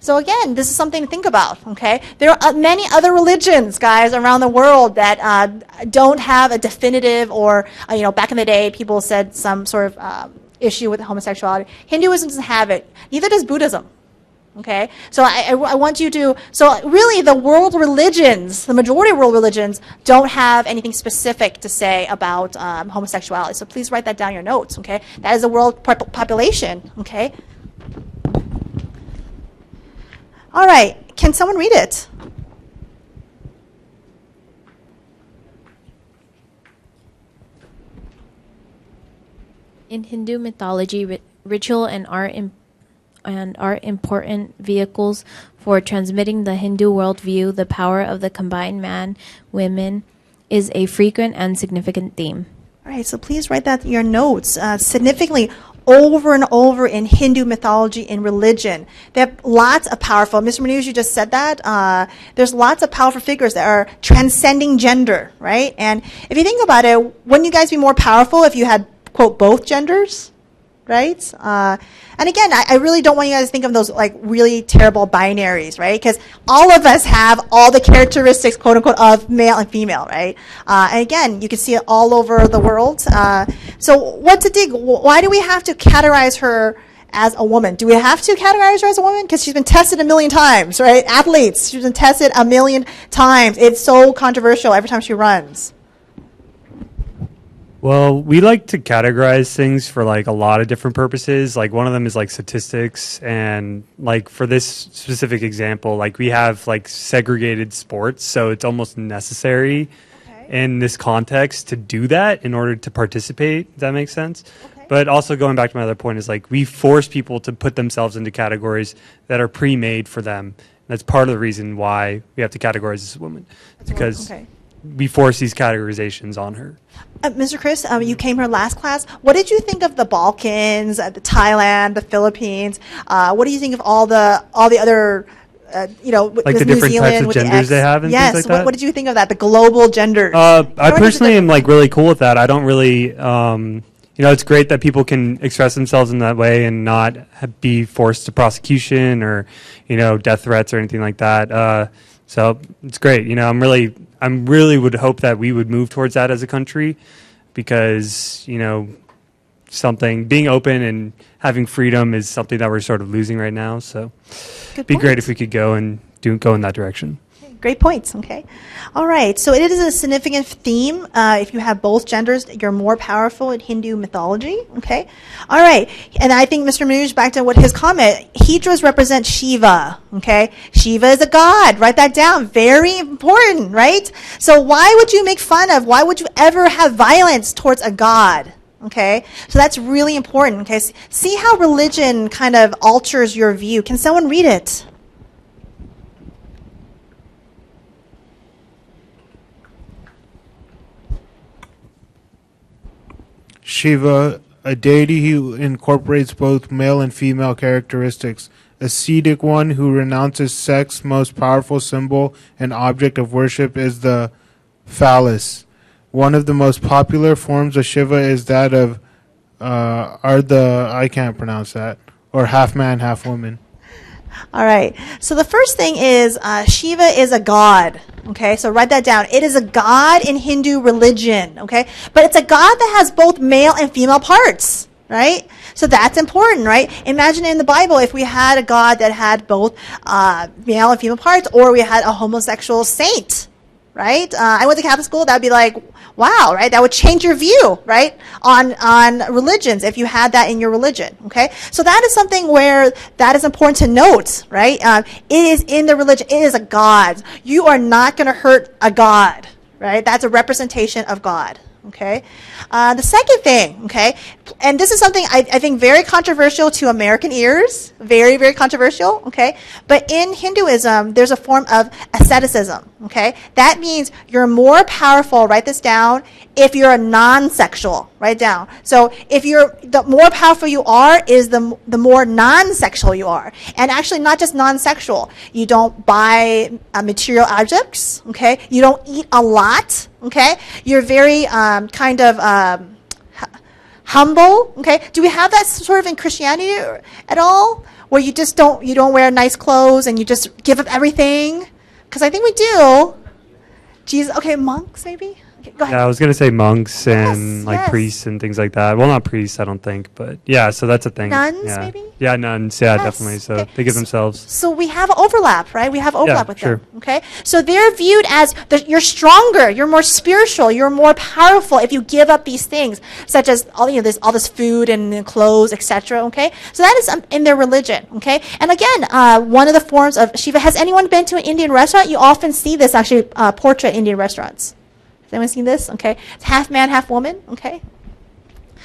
So again, this is something to think about, okay? There are many other religions, guys, around the world that don't have a definitive or, back in the day, people said some sort of issue with homosexuality. Hinduism doesn't have it. Neither does Buddhism, okay? So I want you to, so really the world religions, the majority of world religions don't have anything specific to say about homosexuality. So please write that down in your notes, okay? That is the world population, okay? All right, can someone read it? In Hindu mythology, ritual and art are important vehicles for transmitting the Hindu worldview. The power of the combined man-women is a frequent and significant theme. All right, so please write that in your notes. Significantly, over and over in Hindu mythology and religion. They have lots of powerful, Mr. Manoj, you just said that, there's lots of powerful figures that are transcending gender, right? And if you think about it, wouldn't you guys be more powerful if you had, quote, both genders? Right? And again, I really don't want you guys to think of those like really terrible binaries, right? Because all of us have all the characteristics, quote unquote, of male and female, right? And again, you can see it all over the world. So what to dig? Why do we have to categorize her as a woman? Do we have to categorize her as a woman? Because she's been tested a million times, right? Athletes, she's been tested a million times. It's so controversial every time she runs. Well, we like to categorize things for like a lot of different purposes. Like one of them is like statistics, and like for this specific example, like we have like segregated sports, so it's almost necessary in this context to do that in order to participate. Does that make sense? But also going back to my other point is like we force people to put themselves into categories that are pre-made for them. That's part of the reason why we have to categorize this woman. It's because we force these categorizations on her. Mr. Chris, you came here last class. What did you think of the Balkans, the Thailand, the Philippines? What do you think of all the other, like the different types of genders they have and yes, things like that? What did you think of that? The global genders. I personally am like really cool with that. I don't really, it's great that people can express themselves in that way and not be forced to prosecution or, death threats or anything like that. So it's great. I really would hope that we would move towards that as a country because, being open and having freedom is something that we're sort of losing right now. So it'd be great if we could go in that direction. Great points, okay. All right, so it is a significant theme. If you have both genders, you're more powerful in Hindu mythology, okay. All right, and I think Mr. Manoj, back to what his comment, Hijras represent Shiva, okay. Shiva is a god, write that down, very important, right? So why would you ever have violence towards a god? Okay, so that's really important, okay. See how religion kind of alters your view. Can someone read it? Shiva, a deity who incorporates both male and female characteristics, a Vedic one who renounces sex. Most powerful symbol and object of worship is the phallus. One of the most popular forms of Shiva is that of I can't pronounce that, or half man, half woman. All right. So the first thing is Shiva is a god. Okay, so write that down. It is a god in Hindu religion. Okay, but it's a god that has both male and female parts. Right. So that's important, right? Imagine in the Bible if we had a God that had both male and female parts, or we had a homosexual saint, right? I went to Catholic school. That'd be like, wow, right? That would change your view, right, on religions if you had that in your religion. Okay, so that is something where that is important to note, right? It is in the religion. It is a God. You are not going to hurt a God, right? That's a representation of God. Okay. The second thing, okay, and this is something I think very controversial to American ears, very, very controversial, okay, but in Hinduism, there's a form of asceticism, okay? That means you're more powerful, write this down, if you're a non-sexual, write it down. So if the more powerful you are is the more non-sexual you are. And actually not just non-sexual. You don't buy material objects, okay? You don't eat a lot, okay? You're very humble, okay? Do we have that sort of in Christianity at all? Where you just don't wear nice clothes and you just give up everything? Because I think we do. Jesus, okay, monks maybe? Okay, go ahead. Yeah, I was gonna say monks and yes. priests and things like that. Well, not priests, I don't think, but yeah. So that's a thing. Nuns, yeah. maybe? Yeah, nuns. Yeah, Yes. definitely. So they give themselves. So we have overlap, right? We have overlap with sure. them, okay? So they're viewed as you're stronger, you're more spiritual, you're more powerful if you give up these things, such as all this food and clothes, etc. Okay, so that is in their religion, okay? And again, one of the forms of Shiva. Has anyone been to an Indian restaurant? You often see this actually portrait Indian restaurants. Has anyone seen this? Okay, it's half man, half woman. Okay.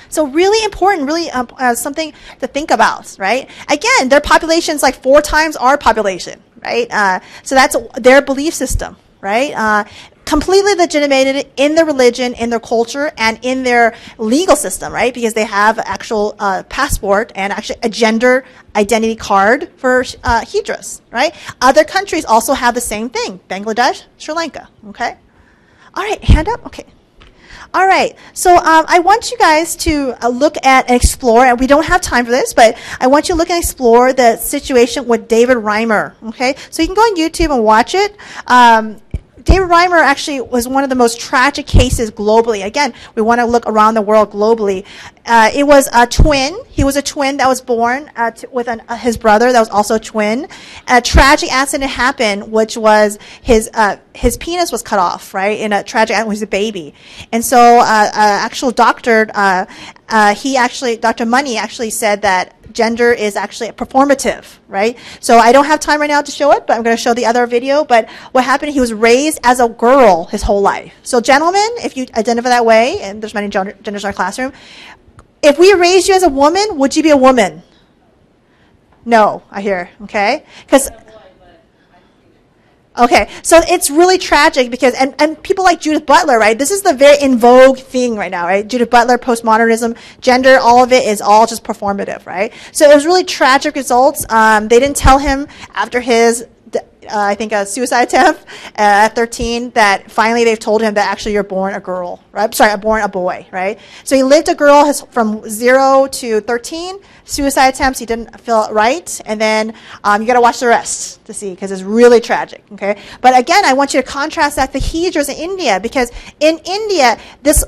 So really important, really something to think about, right? Again, their population's like 4 times our population, right? So that's their belief system, right? Completely legitimated in their religion, in their culture, and in their legal system, right? Because they have actual passport and actually a gender identity card for Hijras, right? Other countries also have the same thing. Bangladesh, Sri Lanka, okay? All right, hand up, okay. All right, so I want you guys to look at and explore, and we don't have time for this, but I want you to look and explore the situation with David Reimer, okay? So you can go on YouTube and watch it. David Reimer actually was one of the most tragic cases globally. Again, we want to look around the world globally. It was a twin. He was a twin that was born with his brother that was also a twin. A tragic accident happened, which was his penis was cut off, right, in a tragic accident when he was a baby. And so actual doctor, Dr. Money actually said that gender is actually performative, right? So I don't have time right now to show it, but I'm going to show the other video. But what happened, he was raised as a girl his whole life. So gentlemen, if you identify that way, and there's many genders in our classroom, if we raised you as a woman, would you be a woman? No, I hear, okay? Because okay, so it's really tragic because, and people like Judith Butler, right? This is the very in vogue thing right now, right? Judith Butler, postmodernism, gender, all of it is all just performative, right? So it was really tragic results. They didn't tell him after his, I think, a suicide attempt at 13 that finally they've told him that actually you're born a girl, right? Sorry, born a boy, right? So he lived a girl from 0 to 13. Suicide attempts, he didn't feel it right, and then you got to watch the rest to see because it's really tragic. Okay, but again, I want you to contrast that to Hijras in India because in India,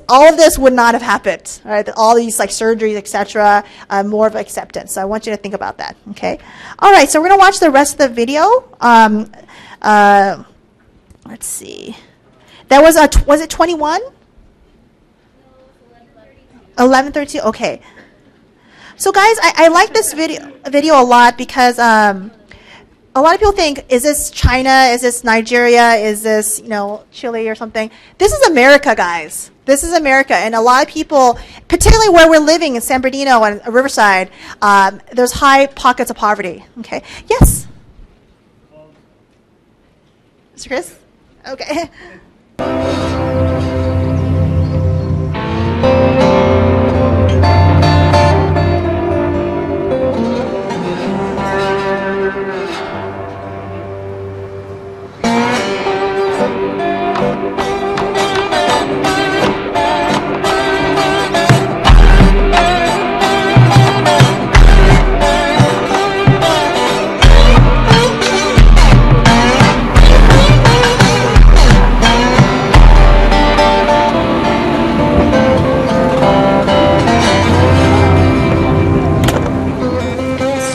all of this would not have happened. Right, all these like surgeries, etc., more of acceptance. So I want you to think about that. Okay, all right. So we're gonna watch the rest of the video. Let's see. That was it 21? 11:32. Okay. So guys, I like this video a lot because a lot of people think, is this China? Is this Nigeria? Is this, Chile or something? This is America, guys. This is America. And a lot of people, particularly where we're living in San Bernardino and Riverside, there's high pockets of poverty. Okay. Yes? Mr. Chris? Okay.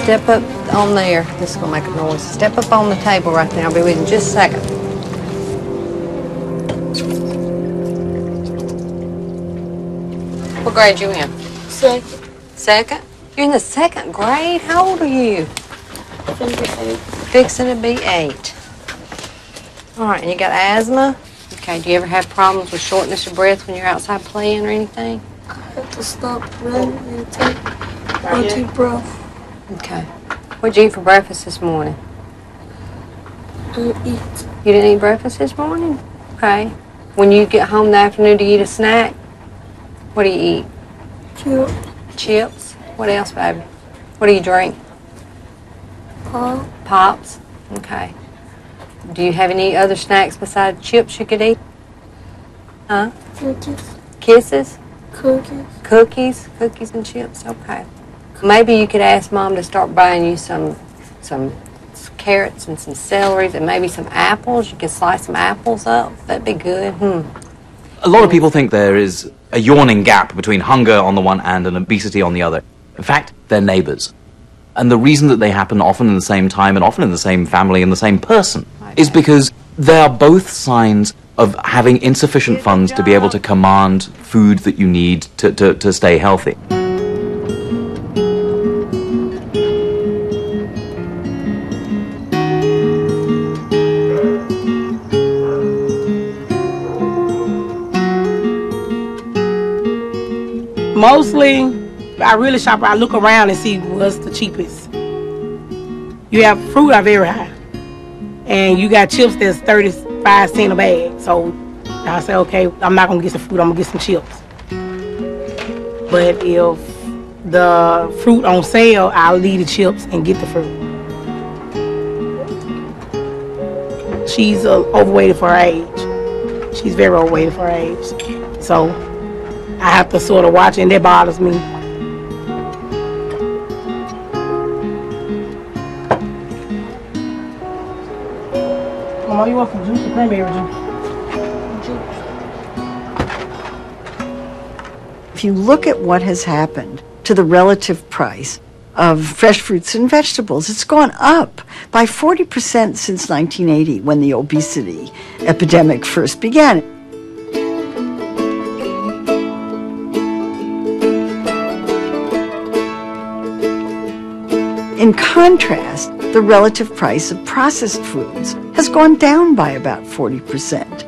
step up on there. This is going to make a noise. Step up on the table right there. I'll be with you in just a second. What grade you in? Second. Second? You're in the second grade? How old are you? Fixing to be 8. All right, and you got asthma? Okay, do you ever have problems with shortness of breath when you're outside playing or anything? I have to stop running and take my deep breath. Okay. What'd you eat for breakfast this morning? I didn't eat. You didn't eat breakfast this morning? Okay. When you get home in the afternoon, do you eat a snack? What do you eat? Chips. Chips? What else, baby? What do you drink? Pop. Pops? Okay. Do you have any other snacks besides chips you could eat? Huh? Cookies. Kisses? Cookies. Cookies? Cookies and chips? Okay. Maybe you could ask Mom to start buying you some carrots and some celeries and maybe some apples. You could slice some apples up. That'd be good. A lot of people think there is a yawning gap between hunger on the one hand and obesity on the other. In fact, they're neighbors. And the reason that they happen often in the same time and often in the same family and the same person is because they are both signs of having insufficient funds to be able to command food that you need to stay healthy. Mostly, I really shop. I look around and see what's the cheapest. You have fruit are very high, and you got chips that's 35 cents a bag. So I say, okay, I'm not gonna get some fruit. I'm gonna get some chips. But if the fruit on sale, I'll leave the chips and get the fruit. She's overweighted for her age. She's very overweighted for her age. So I have to sort of watch it, and that bothers me. Mama, you want some juice or cranberry juice? If you look at what has happened to the relative price of fresh fruits and vegetables, it's gone up by 40% since 1980 when the obesity epidemic first began. In contrast, the relative price of processed foods has gone down by about 40%.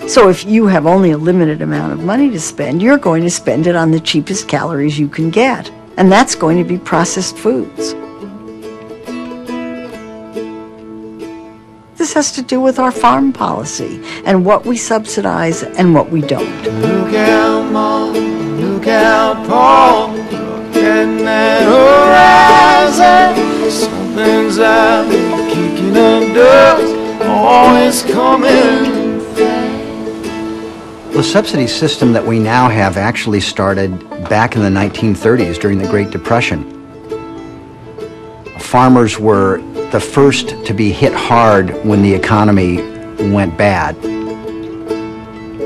So if you have only a limited amount of money to spend, you're going to spend it on the cheapest calories you can get, and that's going to be processed foods. This has to do with our farm policy and what we subsidize and what we don't. Look out, Mom, look out, Paul. Getting that horizon, something's out there kicking up dust, always coming. The subsidy system that we now have actually started back in the 1930s during the Great Depression. Farmers were the first to be hit hard when the economy went bad.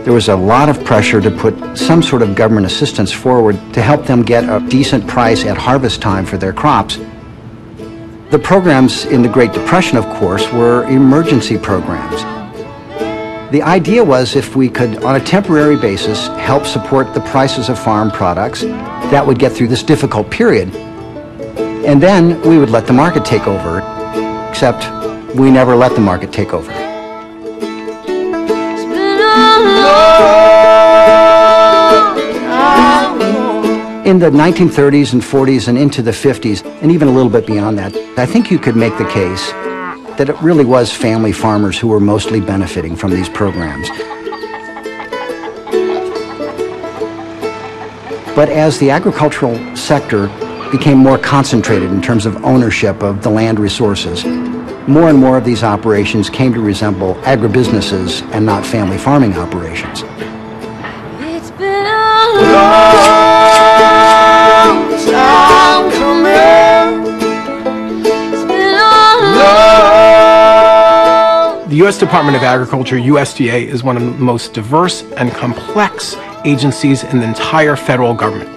There was a lot of pressure to put some sort of government assistance forward to help them get a decent price at harvest time for their crops. The programs in the Great Depression, of course, were emergency programs. The idea was if we could, on a temporary basis, help support the prices of farm products, that would get through this difficult period. And then we would let the market take over, except we never let the market take over. In the 1930s and 40s and into the 50s, and even a little bit beyond that, I think you could make the case that it really was family farmers who were mostly benefiting from these programs. But as the agricultural sector became more concentrated in terms of ownership of the land resources, more and more of these operations came to resemble agribusinesses and not family farming operations. It's been a long time coming. It's been a long. The U.S. Department of Agriculture, USDA, is one of the most diverse and complex agencies in the entire federal government.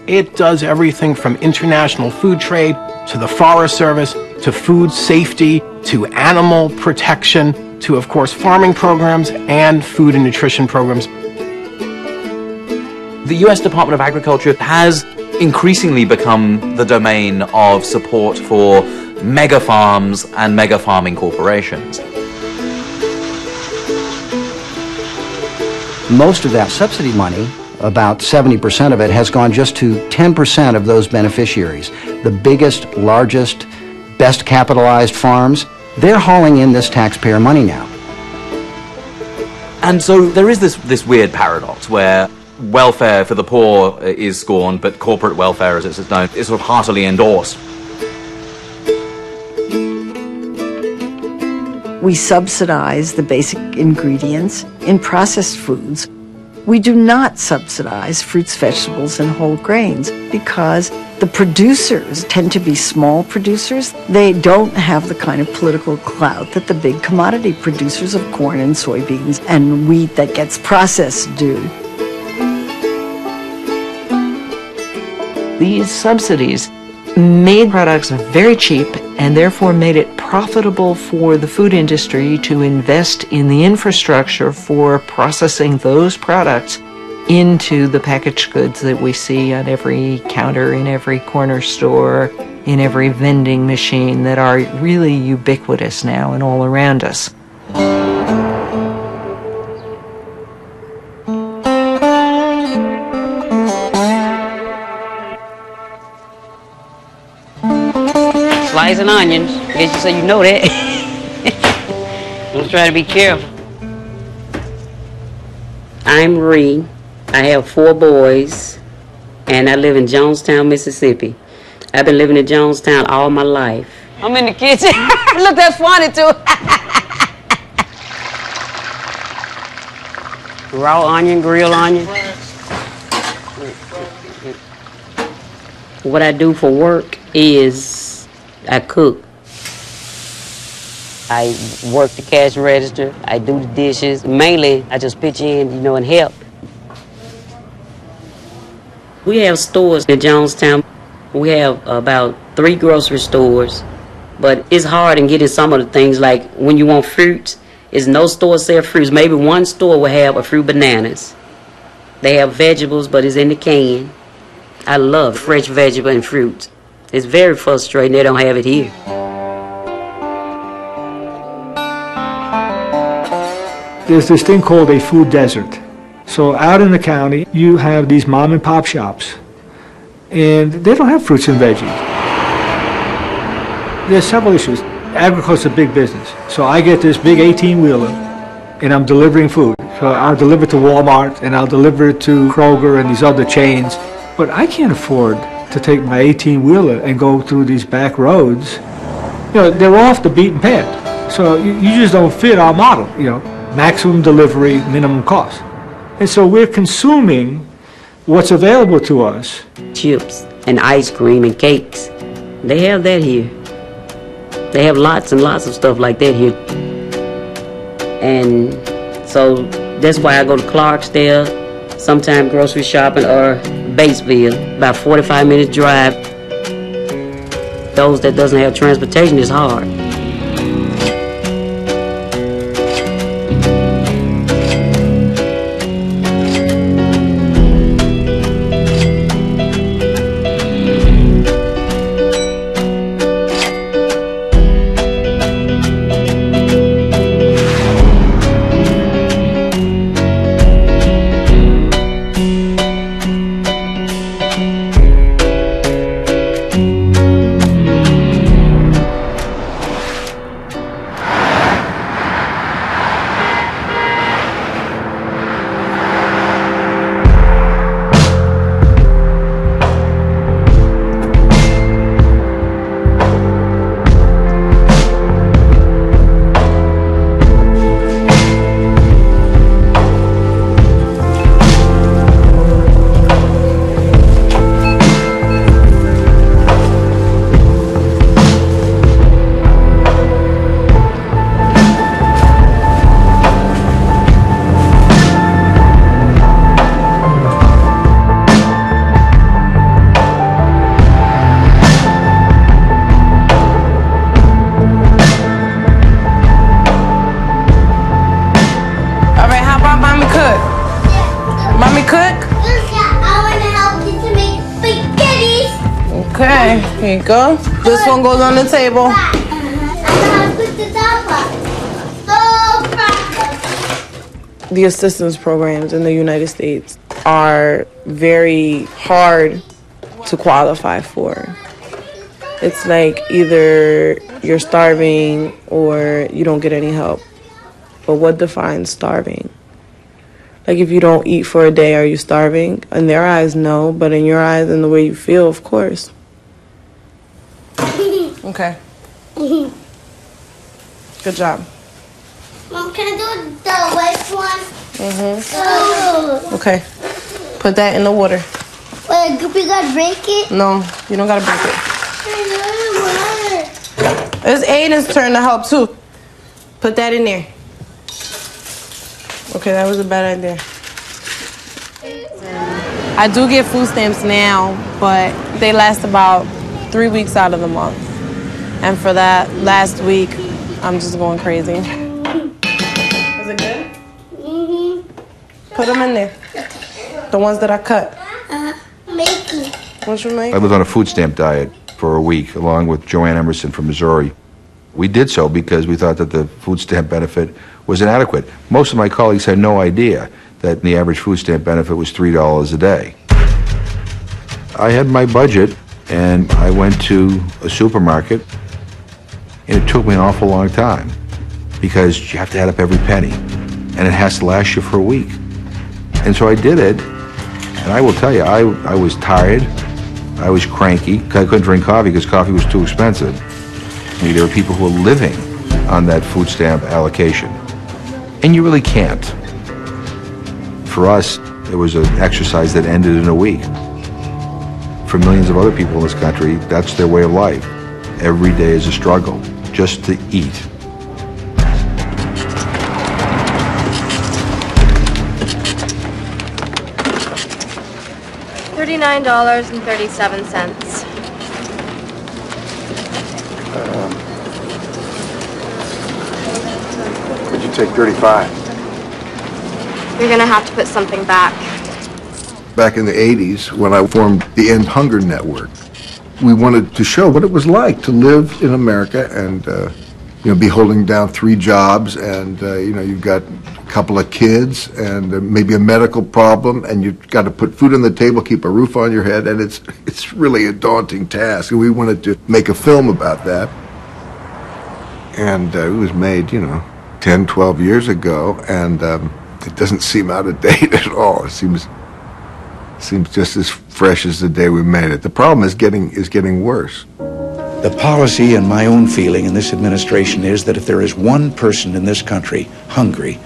It does everything from international food trade to the Forest Service to food safety to animal protection to, of course, farming programs and food and nutrition programs. The U.S. Department of Agriculture has increasingly become the domain of support for mega farms and mega farming corporations. Most of that subsidy money, about 70% of it, has gone just to 10% of those beneficiaries. The biggest, largest, best capitalized farms, they're hauling in this taxpayer money now. And so there is this weird paradox where welfare for the poor is scorned, but corporate welfare, as it's known, is sort of heartily endorsed. We subsidize the basic ingredients in processed foods. We do not subsidize fruits, vegetables, and whole grains because the producers tend to be small producers. They don't have the kind of political clout that the big commodity producers of corn and soybeans and wheat that gets processed do. These subsidies made products very cheap and therefore made it profitable for the food industry to invest in the infrastructure for processing those products into the packaged goods that we see on every counter, in every corner store, in every vending machine that are really ubiquitous now and all around us. Slicing onions, guess you say you know that. Let's try to be careful. I'm Ree. I have 4 boys, and I live in Jonestown, Mississippi. I've been living in Jonestown all my life. I'm in the kitchen. Look, that's funny too. Raw onion, grilled onion. What I do for work is I cook. I work the cash register. I do the dishes. Mainly, I just pitch in, and help. We have stores in Jonestown. We have about 3 grocery stores, but it's hard in getting some of the things. Like when you want fruits, there's no store sell fruits. Maybe one store will have a fruit bananas. They have vegetables, but it's in the can. I love fresh vegetable and fruit. It's very frustrating they don't have it here. There's this thing called a food desert. So out in the county, you have these mom and pop shops, and they don't have fruits and veggies. There's several issues. Agriculture is a big business. So I get this big 18-wheeler, and I'm delivering food. So I'll deliver to Walmart, and I'll deliver it to Kroger and these other chains. But I can't afford to take my 18-wheeler and go through these back roads. They're off the beaten path. So you just don't fit our model, maximum delivery, minimum cost. And so we're consuming what's available to us. Chips and ice cream and cakes. They have that here. They have lots and lots of stuff like that here. And so that's why I go to Clarksdale, sometimes grocery shopping, or Batesville, about 45 minutes drive. Those that doesn't have transportation is hard. cook? I want to help you to make spaghetti. Okay, here you go. This one goes on the table. The assistance programs in the United States are very hard to qualify for. It's like either you're starving or you don't get any help. But what defines starving? Like if you don't eat for a day, are you starving? In their eyes, no, but in your eyes and the way you feel, of course. Okay. Good job. Mom, can I do the white one? Okay. Put that in the water. Wait, we gotta break it? No, you don't gotta break it. It's Aiden's turn to help too. Put that in there. Okay, that was a bad idea. I do get food stamps now, but they last about 3 weeks out of the month. And for that last week, I'm just going crazy. Was it good? Put them in there. The ones that I cut. Making. What you make? I lived on a food stamp diet for a week, along with Joanne Emerson from Missouri. We did so because we thought that the food stamp benefit was inadequate. Most of my colleagues had no idea that the average food stamp benefit was $3 a day. I had my budget, and I went to a supermarket, and it took me an awful long time because you have to add up every penny, and it has to last you for a week. And so I did it, and I will tell you, I was tired, I was cranky, 'cause I couldn't drink coffee because coffee was too expensive. I mean, there were people who were living on that food stamp allocation, and you really can't. For us, it was an exercise that ended in a week. For millions of other people in this country, that's their way of life. Every day is a struggle, just to eat. $39.37. Could you take 35? You're gonna have to put something back. Back in the 80s, when I formed the End Hunger Network, we wanted to show what it was like to live in America and, be holding down 3 jobs and, you've got a couple of kids and maybe a medical problem and you've got to put food on the table, keep a roof on your head, and it's really a daunting task. And we wanted to make a film about that. And it was made, 10, 12 years ago, and it doesn't seem out of date at all. It seems just as fresh as the day we made it. The problem is getting worse. The policy and my own feeling in this administration is that if there is one person in this country hungry,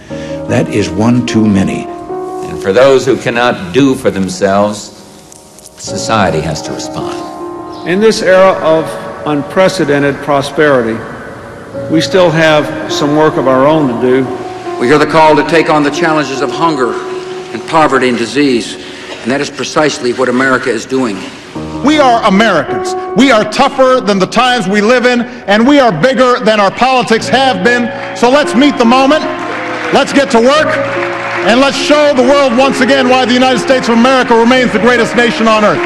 that is one too many. And for those who cannot do for themselves, society has to respond. In this era of unprecedented prosperity, we still have some work of our own to do. We hear the call to take on the challenges of hunger and poverty and disease, and that is precisely what America is doing. We are Americans. We are tougher than the times we live in, and we are bigger than our politics have been. So let's meet the moment, let's get to work, and let's show the world once again why the United States of America remains the greatest nation on earth.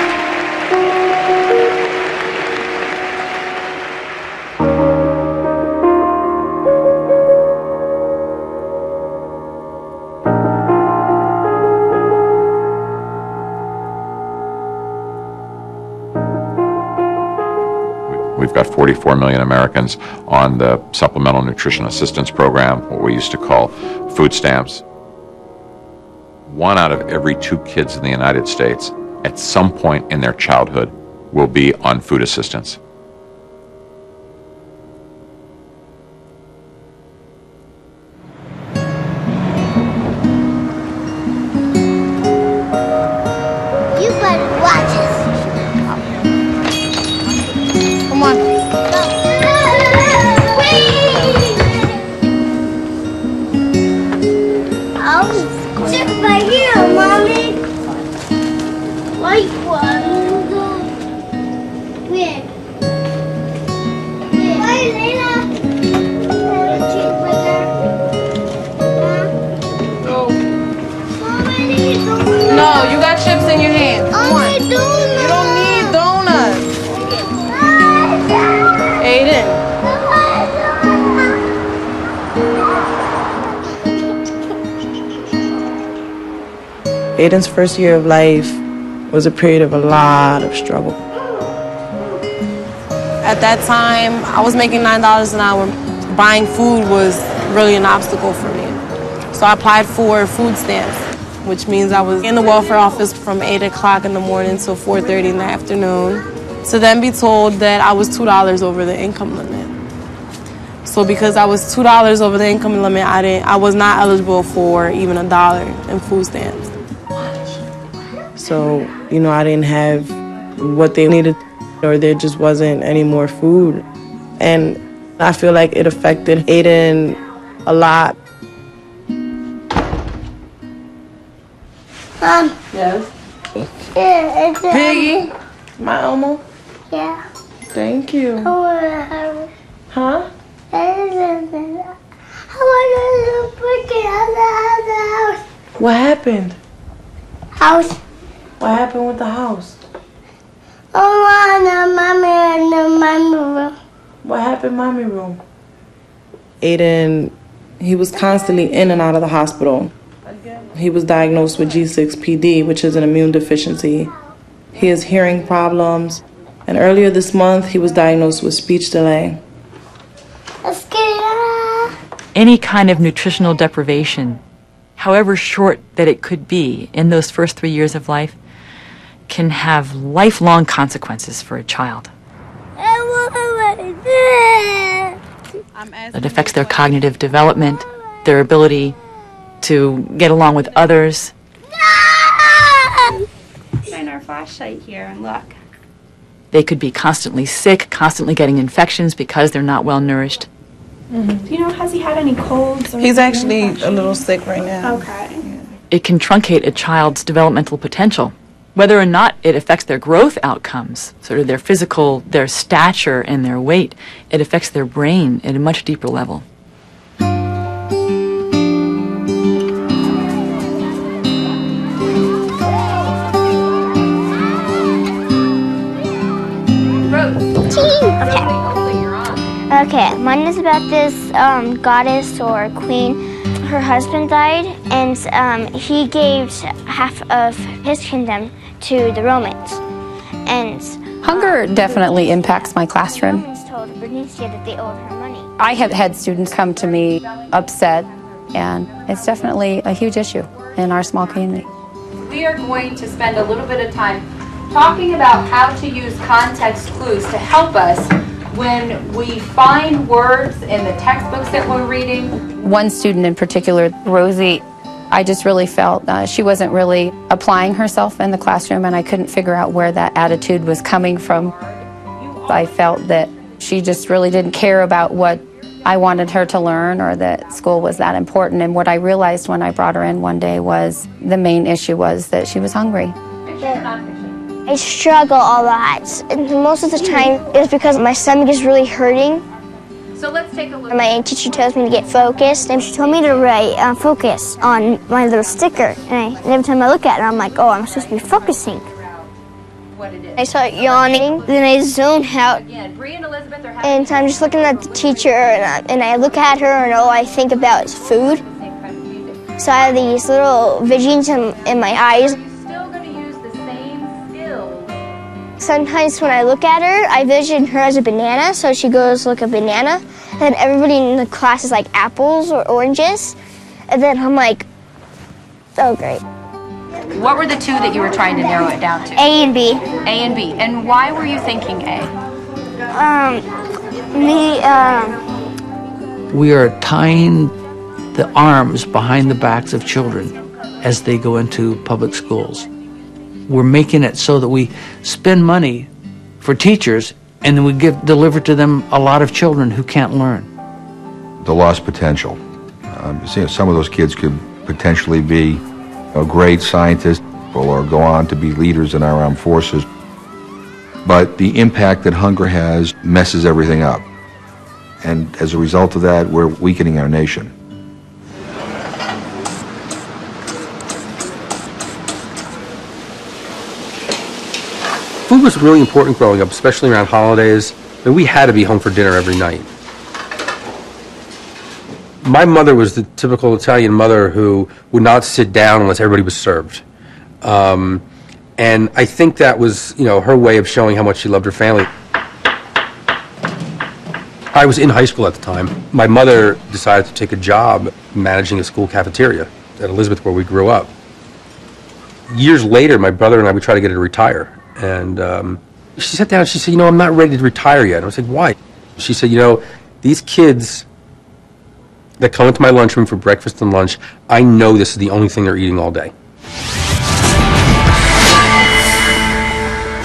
We've got 44 million Americans on the Supplemental Nutrition Assistance Program, what we used to call food stamps. 1 out of every 2 kids in the United States at some point in their childhood will be on food assistance. You better watch us. Come on. I'll sit right here, Mommy. White one. Where? Aiden's first year of life was a period of a lot of struggle. At that time, I was making $9 an hour. Buying food was really an obstacle for me. So I applied for food stamps, which means I was in the welfare office from 8 o'clock in the morning till 4:30 in the afternoon, to then be told that I was $2 over the income limit. So because I was $2 over the income limit, I was not eligible for even $1 in food stamps. So, I didn't have what they needed, or there just wasn't any more food. And I feel like it affected Aiden a lot. Mom. Yes? Yeah, Piggy, my Elmo? Yeah. Thank you. I want a house. Huh? I want a brick out the house. What happened? House. What happened with the house? I want a mommy in the mommy room. What happened, mommy room? Aiden, he was constantly in and out of the hospital. He was diagnosed with G6PD, which is an immune deficiency. He has hearing problems. And earlier this month, he was diagnosed with speech delay. Any kind of nutritional deprivation, however short that it could be in those first 3 years of life, can have lifelong consequences for a child. It affects their cognitive development, their ability to get along with others. Shine our flashlight here and look. They could be constantly sick, constantly getting infections because they're not well nourished. Do you know, has he had any colds? Or He's actually a little sick right now. Okay. It can truncate a child's developmental potential. Whether or not it affects their growth outcomes, sort of their physical, their stature and their weight, it affects their brain at a much deeper level. Okay, mine is about this goddess or queen. Her husband died, and he gave half of his kingdom to the Romans. And hunger definitely impacts my classroom. Romans told Bernicia that they owed her money. I have had students come to me upset, and it's definitely a huge issue in our small community. We are going to spend a little bit of time talking about how to use context clues to help us when we find words in the textbooks that we're reading. One student in particular, Rosie, I just really felt she wasn't really applying herself in the classroom, and I couldn't figure out where that attitude was coming from. I felt that she just really didn't care about what I wanted her to learn or that school was that important. And what I realized when I brought her in one day was the main issue was that she was hungry. I struggle a lot, and most of the time it's because my stomach is really hurting. So let's take a look. My teacher tells me to get focused, and she told me to write focus on my little sticker. And every time I look at it, I'm like, oh, I'm supposed to be focusing. I start yawning, then I zone out, and I'm just looking at the teacher, and I look at her, and all I think about is food. So I have these little visions in my eyes. Sometimes when I look at her, I vision her as a banana, so she goes like a banana. And then everybody in the class is like apples or oranges. And then I'm like, oh, great. What were the two that you were trying to narrow it down to? A and B. A and B. And why were you thinking A? We are tying the arms behind the backs of children as they go into public schools. We're making it so that we spend money for teachers and then we deliver to them a lot of children who can't learn. The lost potential. Some of those kids could potentially be great scientists or go on to be leaders in our armed forces. But the impact that hunger has messes everything up. And as a result of that, we're weakening our nation. Food was really important growing up, especially around holidays, and we had to be home for dinner every night. My mother was the typical Italian mother who would not sit down unless everybody was served. And I think that was, her way of showing how much she loved her family. I was in high school at the time. My mother decided to take a job managing a school cafeteria at Elizabeth, where we grew up. Years later, my brother and I, we tried to get her to retire. And she sat down and she said, I'm not ready to retire yet. And I was like, why? She said, these kids that come into my lunchroom for breakfast and lunch, I know this is the only thing they're eating all day.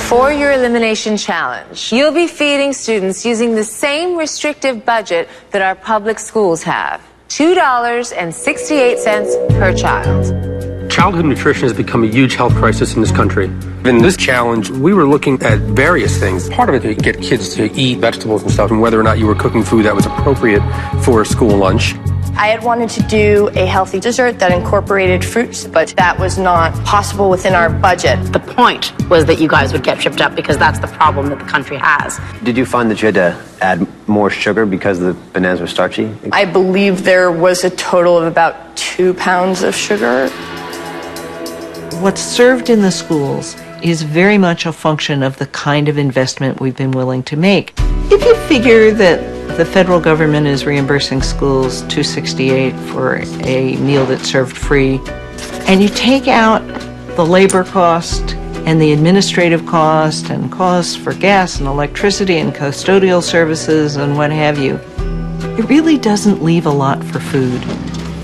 For your elimination challenge, you'll be feeding students using the same restrictive budget that our public schools have, $2.68 per child. Childhood nutrition has become a huge health crisis in this country. In this challenge, we were looking at various things. Part of it to get kids to eat vegetables and stuff, and whether or not you were cooking food that was appropriate for a school lunch. I had wanted to do a healthy dessert that incorporated fruits, but that was not possible within our budget. The point was that you guys would get tripped up because that's the problem that the country has. Did you find that you had to add more sugar because the bananas were starchy? I believe there was a total of about 2 pounds of sugar. What's served in the schools is very much a function of the kind of investment we've been willing to make. If you figure that the federal government is reimbursing schools $2.68 for a meal that's served free, and you take out the labor cost and the administrative cost and costs for gas and electricity and custodial services and what have you, it really doesn't leave a lot for food.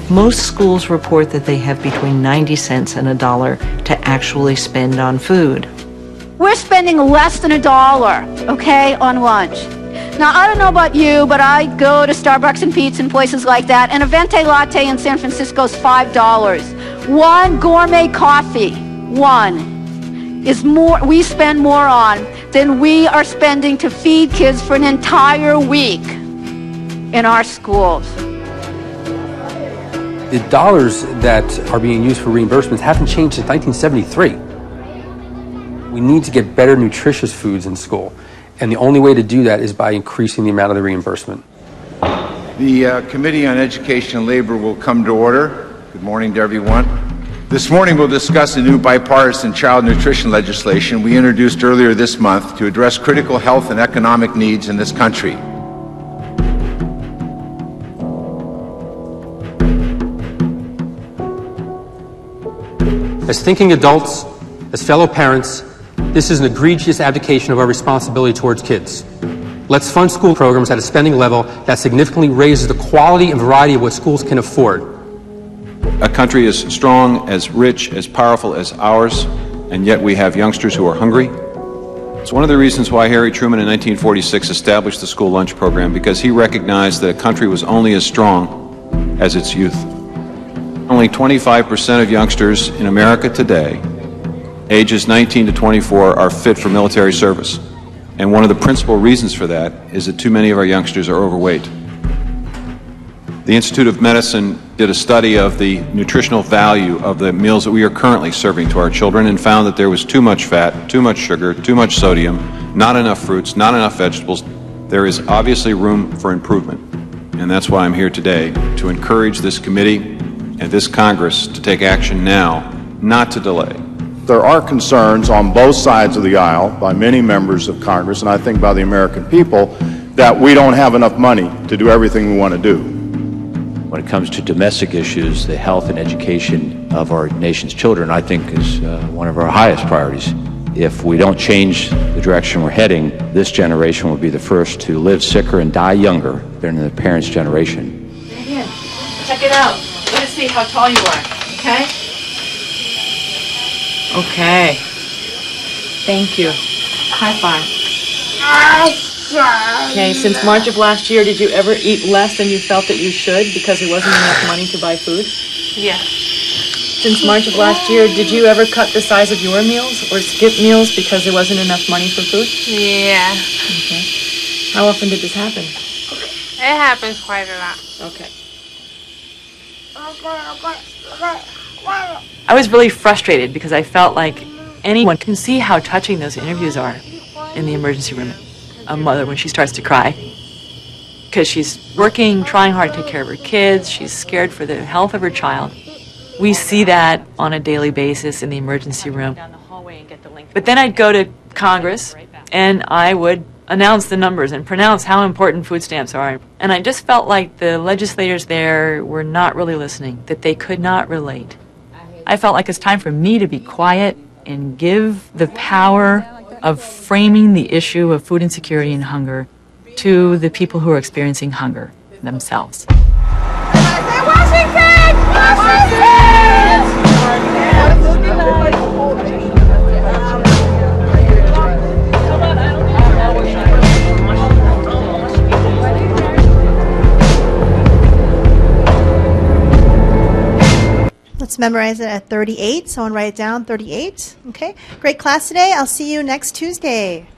Most schools report that they have between 90 cents and $1 to actually spend on food. We're spending less than $1, okay, on lunch. Now, I don't know about you, but I go to Starbucks and Pete's and places like that, and a venti latte in San Francisco is $5. One gourmet coffee, is more, we spend more on than we are spending to feed kids for an entire week in our schools. The dollars that are being used for reimbursements haven't changed since 1973. We need to get better nutritious foods in school. And the only way to do that is by increasing the amount of the reimbursement. The Committee on Education and Labor will come to order. Good morning to everyone. This morning we'll discuss the new bipartisan child nutrition legislation we introduced earlier this month to address critical health and economic needs in this country. As thinking adults, as fellow parents, this is an egregious abdication of our responsibility towards kids. Let's fund school programs at a spending level that significantly raises the quality and variety of what schools can afford. A country as strong, as rich, as powerful as ours, and yet we have youngsters who are hungry. It's one of the reasons why Harry Truman in 1946 established the school lunch program, because he recognized that a country was only as strong as its youth. Only 25% of youngsters in America today, ages 19 to 24, are fit for military service. And one of the principal reasons for that is that too many of our youngsters are overweight. The Institute of Medicine did a study of the nutritional value of the meals that we are currently serving to our children and found that there was too much fat, too much sugar, too much sodium, not enough fruits, not enough vegetables. There is obviously room for improvement. And that's why I'm here today, to encourage this committee and this Congress to take action now, not to delay. There are concerns on both sides of the aisle by many members of Congress, and I think by the American people, that we don't have enough money to do everything we want to do. When it comes to domestic issues, the health and education of our nation's children, I think, is one of our highest priorities. If we don't change the direction we're heading, this generation will be the first to live sicker and die younger than the parents' generation. Check it out. Let us see how tall you are, okay? Okay. Thank you. High five. Okay, since March of last year, did you ever eat less than you felt that you should because there wasn't enough money to buy food? Yeah. Since March of last year, did you ever cut the size of your meals or skip meals because there wasn't enough money for food? Yeah. Okay. How often did this happen? It happens quite a lot. Okay. I was really frustrated because I felt like anyone can see how touching those interviews are in the emergency room. A mother when she starts to cry because she's working, trying hard to take care of her kids. She's scared for the health of her child. We see that on a daily basis in the emergency room. But then I'd go to Congress and I would announce the numbers and pronounce how important food stamps are. And I just felt like the legislators there were not really listening, that they could not relate. I felt like it's time for me to be quiet and give the power of framing the issue of food insecurity and hunger to the people who are experiencing hunger themselves. Let's memorize it at 38. Someone write it down, 38. Okay. Great class today. I'll see you next Tuesday.